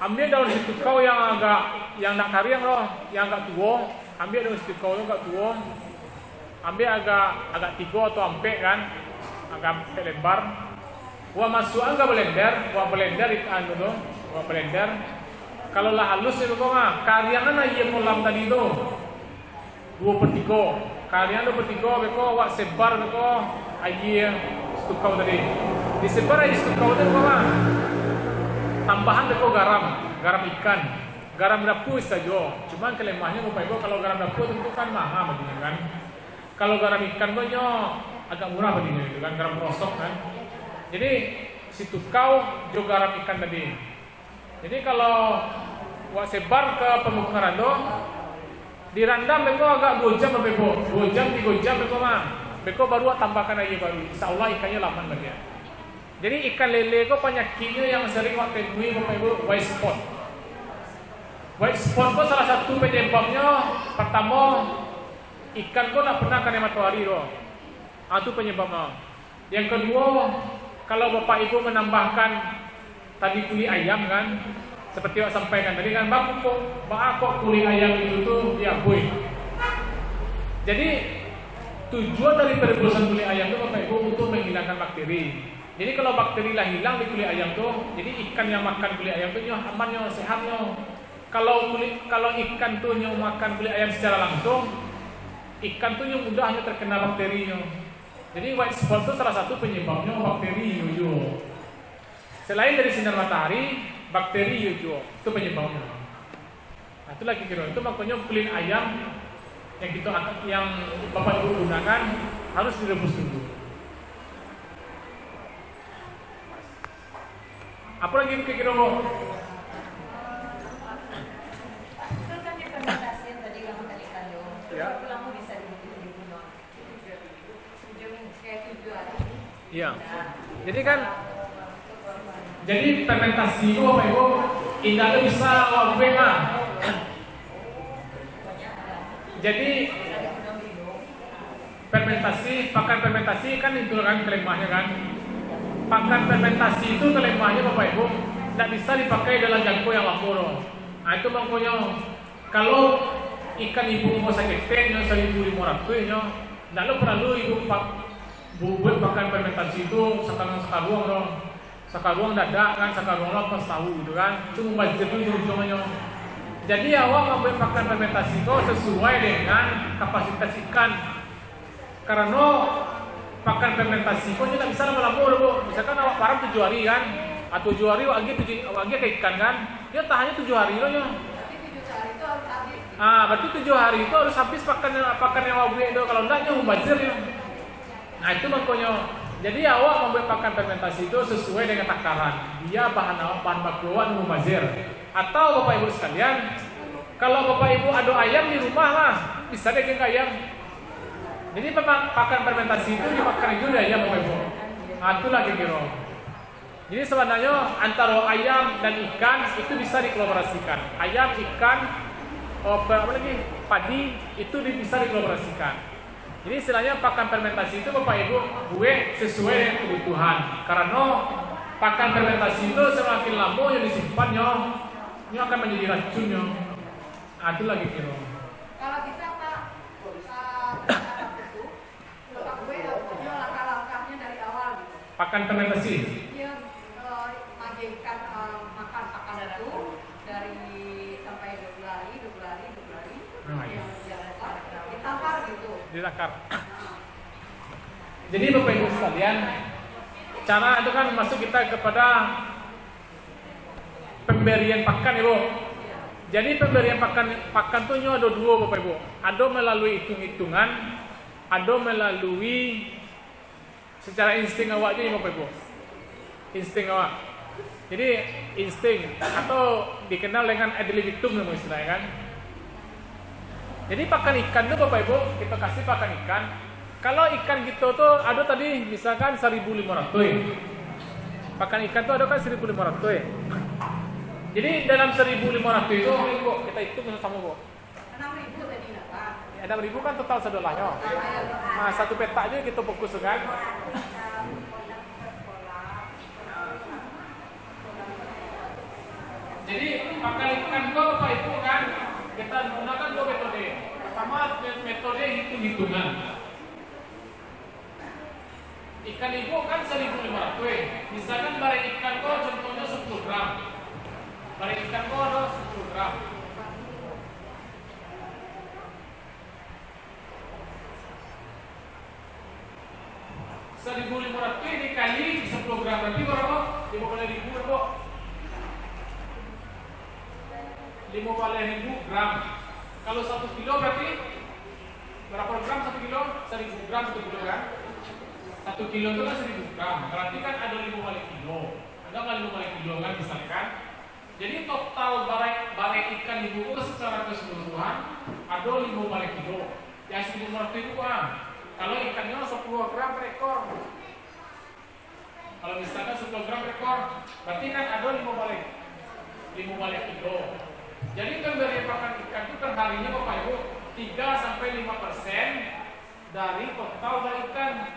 Ambil daun situkau yang nak kariang loh, yang agak tua. Ambil daun situkau yang agak tua. Ambil agak 3 atau 4 kan, agak lebar. Awak masukkan ke blender ikan itu, awak blender. Kalau lah halus itu mah, kariangan aja kolam tadi itu 2/3. Karian 2/3, beko awak sebar beko aja situkau tadi. Disebar aja situkau itu mah. Tambahan beko garam ikan, garam dapur saja. Cuman kelemahannya Bapak Ibu kalau garam dapur tentu kan mahal begini kan. Kalau garam ikan banyak agak murah begini itu kan, garam rosok kan. Jadi situkau juga garam ikan tadi. Jadi kalau wak sebar ke permukaan itu direndam beko agak 2 jam Bapak Ibu. 2 jam 3 jam beko mah. Beko baru tambahkan aja baru. Insyaallah ikannya laman lagi ya. Jadi ikan lele itu penyakitnya yang sering wak temui Bapak Ibu white spot. White spot itu salah satu penyebabnya pertama ikan kok tak pernah kena matahari loh. Itu penyebabnya. Yang kedua, kalau Bapak Ibu menambahkan tadi kulit ayam kan, seperti yang sampaikan tadi kan, kok kulit ayam itu tuh diakui. Jadi tujuan dari perebusan kulit ayam itu Bapak Ibu untuk menghilangkan bakteri. Jadi kalau bakteri lah hilang di kulit ayam tuh, jadi ikan yang makan kulit ayam tuh amannya, sehatnya. Kalau ikan tuh yang makan kulit ayam secara langsung, ikan tuh yang mudahnya terkena bakterinya. Jadi white spot itu salah satu penyebabnya bakteri yoyo. Selain dari sinar matahari, bakteri yoyo itu penyebabnya. Nah, itu lagi kira. Itu makanya kulit ayam yang Bapak Ibu gunakan harus direbus dulu. Apa lagi kira-kira mau? Kan implementasi yang tadi kamu tadikan yo. Ya. Kamu bisa dibunuh. Kayak 7 hari. Iya. Jadi fermentasi itu Bapak Ibu tidak bisa wabeng lah. Jadi pakan fermentasi kan itu kan kelemahnya kan. Pakan fermentasi itu kelemahnya Bapak Ibu tidak bisa dipakai dalam jangkau yang lapor. Nah itu makanya kalau ikan ibu mau sakit yang 1.500 tidak perlu ibu buat pakan fermentasi itu sekarang dong. Sakaruang dadak kan, sakaruang lah pas tahu gitu kan. Itu membazir dulu ujungnya. Jadi awak membuat pakan fermentasi itu sesuai dengan kapasitas ikan. Karena pakan fermentasi itu tidak bisa lama-lama Bu. Misalkan awak param 7 hari kan, atau 7 hari awak ke ikan kan, dia tahannya 7 hari loh ya. Tapi 7 hari itu harus habis. Berarti 7 hari itu harus habis pakan yang awak buat itu. Kalau enggaknya membazir ya. Nah itu makanya. Jadi awak membuat pakan fermentasi itu sesuai dengan takaran. Dia bahan baku awak membazir. Atau Bapak Ibu sekalian, kalau Bapak Ibu ada ayam di rumah lah, bisa daging ayam. Jadi pakan fermentasi itu dimakan itu dari ayam Bapak Ibu. Itu lagi kira. Jadi sebenarnya antara ayam dan ikan itu bisa dikolaborasikan. Ayam, ikan, padi itu bisa dikolaborasikan. Jadi istilahnya pakan fermentasi itu Bapak Ibu buat sesuai dengan kebutuhan. Karena pakan fermentasi itu semakin lama yang disimpannya, ini akan menjadi racunnya. Nah, itu lagi kira. Kalau bisa Pak, anak itu, Bapak gue punya langkah-langkahnya dari awal gitu. Pakan fermentasi. Dia magihkan makan pakan itu dari sampai 2 hari. Nah, iya. Ditangkar gitu. Ditakar. Jadi Bapak Ibu sekalian, cara itu kan masuk kita kepada pemberian pakan, Ibu. Jadi pemberian pakan tuh ada 2, Bapak Ibu. Ada melalui hitung-hitungan, ada melalui secara insting awak aja, Bapak Ibu. Insting awak. Jadi insting atau dikenal dengan ad libitum namanya istilahnya kan. Jadi pakan ikan tuh Bapak Ibu, kita kasih pakan ikan. Kalau ikan gitu tuh ada tadi misalkan 1.500. Pakan ikan tuh ada kan 1.500. Jadi dalam 1.500 itu Ibu, kita hitung sama Bu. 6.000 tadi Pak. 6.000 kan total sedolahnya. Nah, satu peta aja kita fokus kan. Jadi pakan ikan itu Bapak Ibu kan kita gunakan 2 metode. Pertama metode hitung-hitungan. Ikan ibu kan 1.500. Misalkan barang ikan kok contohnya 10 gram. Barang ikan kok ada 10 gram. Rp1.500 dikali 10 gram berarti berapa? 50.000 berapa? 50.000 gram. Kalau 1 kilo berarti berapa gram 1 kilo? 1.000 gram 1 kilo kan? 1 kilo itu kan 1.000 gram. Berarti kan ada 5 kali kilo. Ada nggak 5 kali kilo kan misalkan? Jadi total barang ikan ibu itu secara keseluruhan ada 5 kali kilo. Yang 1.500 itu kan? Kalau ikannya 10 gram per ekor. Kalau misalkan 10 gram per ekor, berarti kan ada 5 kali kilo. Jadi pemberian pakan ikan itu per harinya Bapak Ibu 3-5% dari total barang ikan.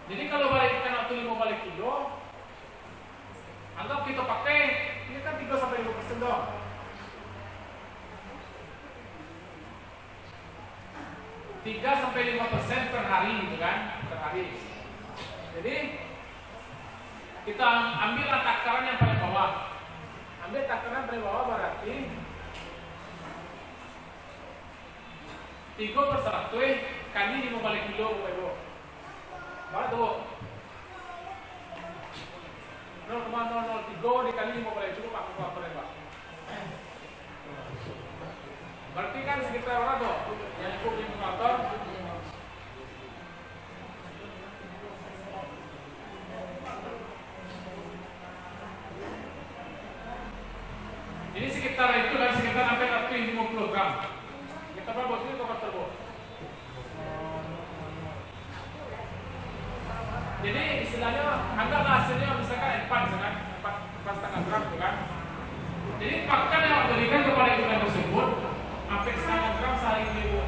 Jadi kalau barang ikan atau 5 kilo, anggap kita pakai ini kan 3-5% dong. 3-5% per hari gitu kan, per hari. Jadi kita ambil takaran yang paling bawah. Ambil takaran paling bawah berarti 3/100 kali 5 kilo Bapak Ibu. Berapa tuh? 0,003 dikali 5 kali cukup Pak kalkulator ya Pak. Berarti kan sekitar berapa tuh? Yang cukup di kalkulator. Jadi sekitar itu dan sekitar hampir 50 gram. Kita berapa bos ini kalkulator Bu? Jadi istilahnya anggaplah hasilnya misalkan 4,5 gram gitu kan. Jadi pakan yang diberikan kepada ikan tersebut hampir 0,5 gram sehari ini.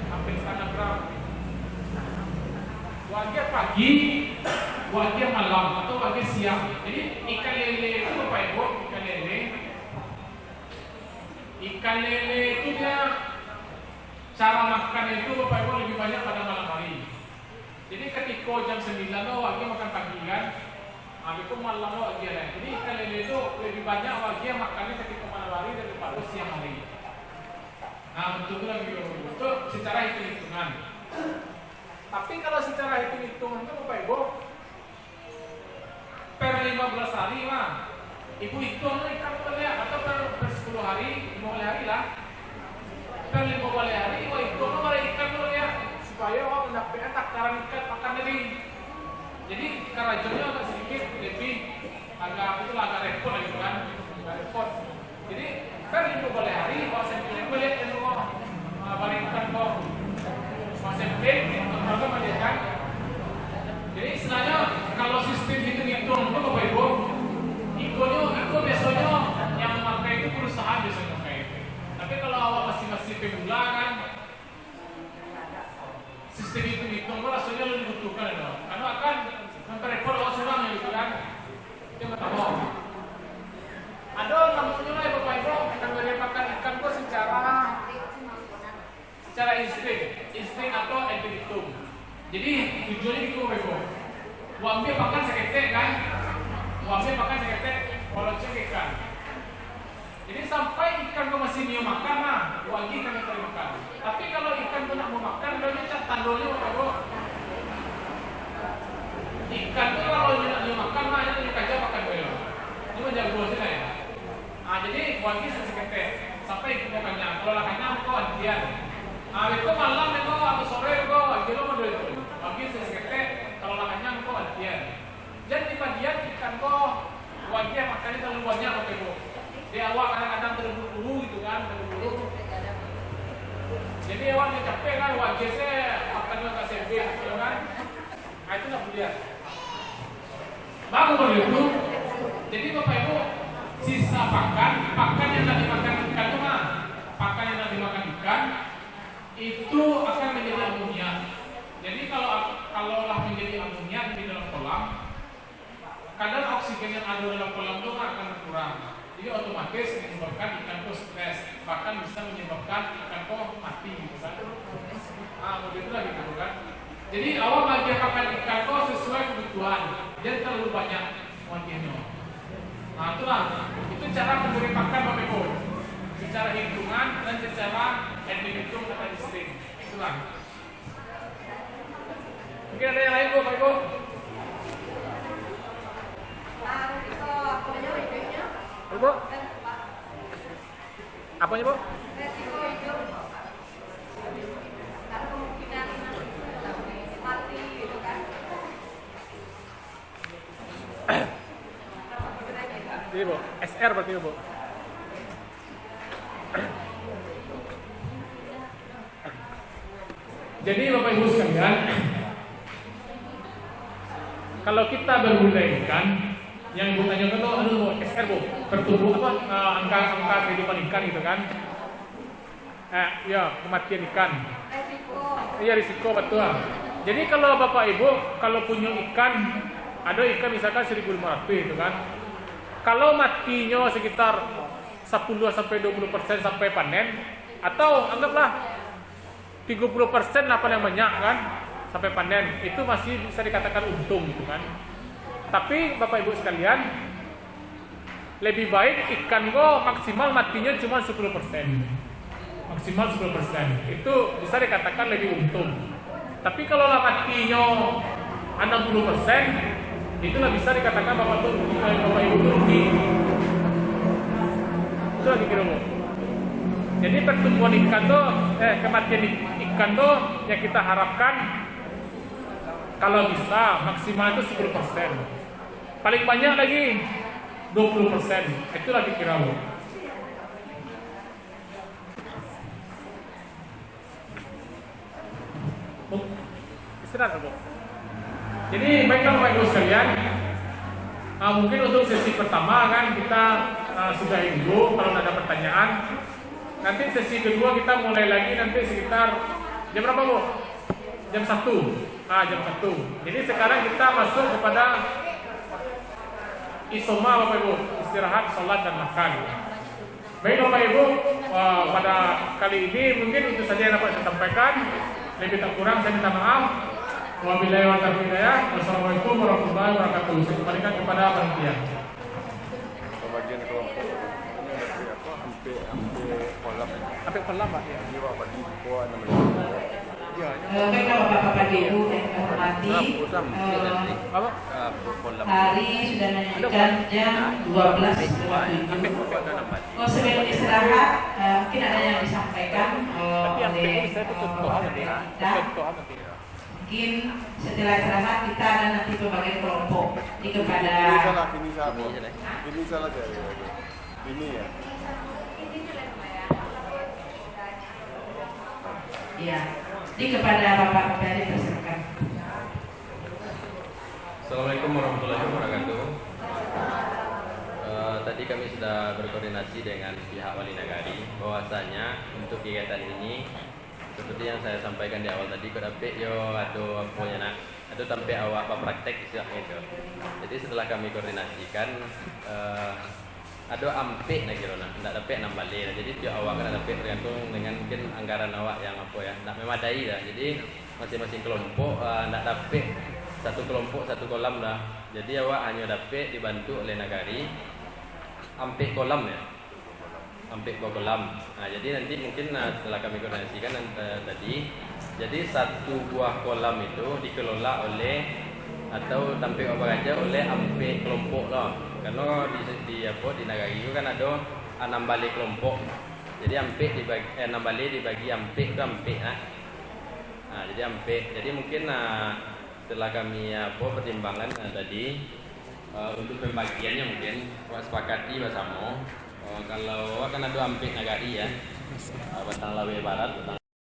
Hampir 0,5 gram. Wajib pagi, wajib malam atau wajib siang. Jadi ikan lele itu Bapak Ibu, ikan lele itu dia cara makan itu Bapak Ibu lebih banyak pada malam hari. Jadi ketika jam 9 wajib makan pagi kan, habis itu malam wajib ya. Jadi ikan lele itu lebih banyak wajib makannya ketika malam hari daripada siang hari. Nah betul lagi itu secara hitung-hitungan. Tapi kalau secara hitung-hitungan itu Bapak Ibu per 15 hari mah ibu hitung ikan lele atau per 10 hari 5 hari lah. Per 5 hari ibu hitung ikan lele ya. Supaya orang mendapatkan takaran ikan pakan tadi. Jadi karajonya agak sedikit lebih agak repot gitu kan, agak repot. Jadi per 5 hari kalau sampling boleh balik ikan kok sampling atau kan. Jadi istilahnya kalau sistem hitung-hitung itu Bapak Ibu, Iko biasanya yang memakai itu perusahaan biasanya pakai. Tapi kalau awal masih pemula kan sistem hitung-hitung rasanya lebih dibutuhkan ya, karena akan sampai repot kalau serang gitu kan. Itu yang pertama. Ada namanya lah Bapak Ibu akan menyebabkan ikan itu secara insting atau intuitum. Jadi tujuannya gitu Bapak Ibu. Wambil makan seketek kan, wambil makan seketek, kalau cek ikan. Jadi sampai ikan itu masih mau makan, nah, wajib ikan itu makan. Tapi kalau ikan itu nak mau makan, dia cat tandolnya Bapak Ibu. Ikan itu kalau dia nak makan, nah, dia aja makan dulu. Ini menjaga sih ya. Nah, jadi wajib seketek sampai ikan kenyang. Kalau lah kenyang, kau antian. Nah, itu malam itu atau sore itu wajib lo model itu. Wajib seketek. Kalau lah kenyang, kau antian. Jadi di bagian ikan kau wajib makannya terlalu banyak Bapak Ibu. Di awal kadang-kadang terburu-buru gitu kan, terburu-buru. Jadi awalnya capek kan, wajibnya makannya nggak sebe gitu kan. Nah itu nggak boleh. Bagus begitu. Jadi Bapak Ibu sisa pakan yang tadi dimakan ikan itu mah, pakan yang tadi dimakan ikan itu akan menjadi amonia. Jadi kalau lah menjadi amonia di dalam kolam, kadang oksigen yang ada dalam kolam itu akan berkurang. Jadi otomatis menyebabkan ikan itu stres, bahkan bisa menyebabkan ikan itu mati gitu kan. Begitu lah gitu kan. Jadi awal bagi pakan ikan itu sesuai kebutuhan, jangan terlalu banyak kuantitasnya. Nah itulah, itu cara memberi pakan Bapak Ibu, secara hitungan dan secara hitung atau insting. Itulah. Mungkin ada yang lain Bapak Ibu? Bu? Apanya Bu? Resiko hidup. Karena kemungkinan mati gitu kan. Ini Bu, SR berarti Bu. Jadi Bapak Ibu sekalian, kalau kita berbudaya ikan, yang Ibu tanyakan tuh, Bu, SR Bu, pertumbuh angka kehidupan ikan gitu kan? Ya, kematian ikan. Resiko. Iya risiko betul. Jadi kalau Bapak Ibu, kalau punya ikan, ada ikan misalkan 1.500 gitu kan? Kalau matinya sekitar 10-20% sampai panen, atau anggaplah 30% apa yang banyak kan, sampai panen, itu masih bisa dikatakan untung gitu kan. Tapi Bapak Ibu sekalian, lebih baik ikan go maksimal matinya cuma 10%. Maksimal 10%. Itu bisa dikatakan lebih untung. Tapi kalau matinya 60%, itulah bisa dikatakan Bapak Ibu rugi. Itu lagi kira Bu. Jadi pertumbuhan ikan tuh, kematian ikan tuh yang kita harapkan kalau bisa maksimal itu 10%. Paling banyak lagi 20%. Itu lagi kira Bu. Istirahat Bu. Jadi baiklah Bapak Ibu sekalian, mungkin untuk sesi pertama kan kita sudahi dulu. Kalau ada pertanyaan, nanti sesi kedua kita mulai lagi nanti sekitar jam berapa Bu? Jam 1. Jam 1. Jadi sekarang kita masuk kepada isoma Bapak Ibu, istirahat, sholat dan makan. Baik Bapak Ibu, pada kali ini mungkin itu saja yang dapat saya sampaikan. Lebih tak kurang saya minta maaf. Wabillahi wa taufiq hidayah. Wassalamualaikum warahmatullahi wabarakatuh. Saya kembalikan kepada panitia. Bagian kelompok ini dari apa? Sampai kolam Pak ya. Ini Pak di Goa namanya. Baiklah Bapak-Bapak Ibu yang kami hormati, hari sudah menunjukkan jam 12.27. Sebelum istirahat, mungkin ada yang disampaikan oleh kita. Mungkin setelah istirahat kita ada nanti pembagian kelompok. Ini kepada ini salah ini ya. Ya, ini kepada Bapak Ferry persilakan. Assalamualaikum warahmatullahi wabarakatuh. Tadi kami sudah berkoordinasi dengan pihak wali nagari bahwasanya untuk kegiatan ini seperti yang saya sampaikan di awal tadi, kau dapat yo atau apanya nak, atau sampai awak praktek istilahnya itu. Jadi setelah kami koordinasikan, ada ampek nak kira nak, tidak dapat enam balik. Jadi tiap awak kan dapat tergantung dengan mungkin anggaran awak yang apa ya, tidak memadai dah. Jadi masing-masing kelompok tidak dapat satu kelompok satu kolam dah. Jadi awak hanya dapat dibantu oleh nagari ampek kolam ya. Sampai ke kolam. Nah, jadi nanti mungkin setelah kami koordinasikan tadi, jadi satu buah kolam itu dikelola oleh atau tampil apa aja oleh ampe kelompok lah. Karena di nagari itu kan ada 6 balik kelompok. Jadi ampe dibagi 6 balik dibagi ampe itu ampe nah, jadi ampe. Jadi mungkin setelah kami pertimbangan tadi untuk pembagiannya mungkin sepakati bersama. Kalau kan ada ampek nagari ya, Batang Lawe Barat, Batang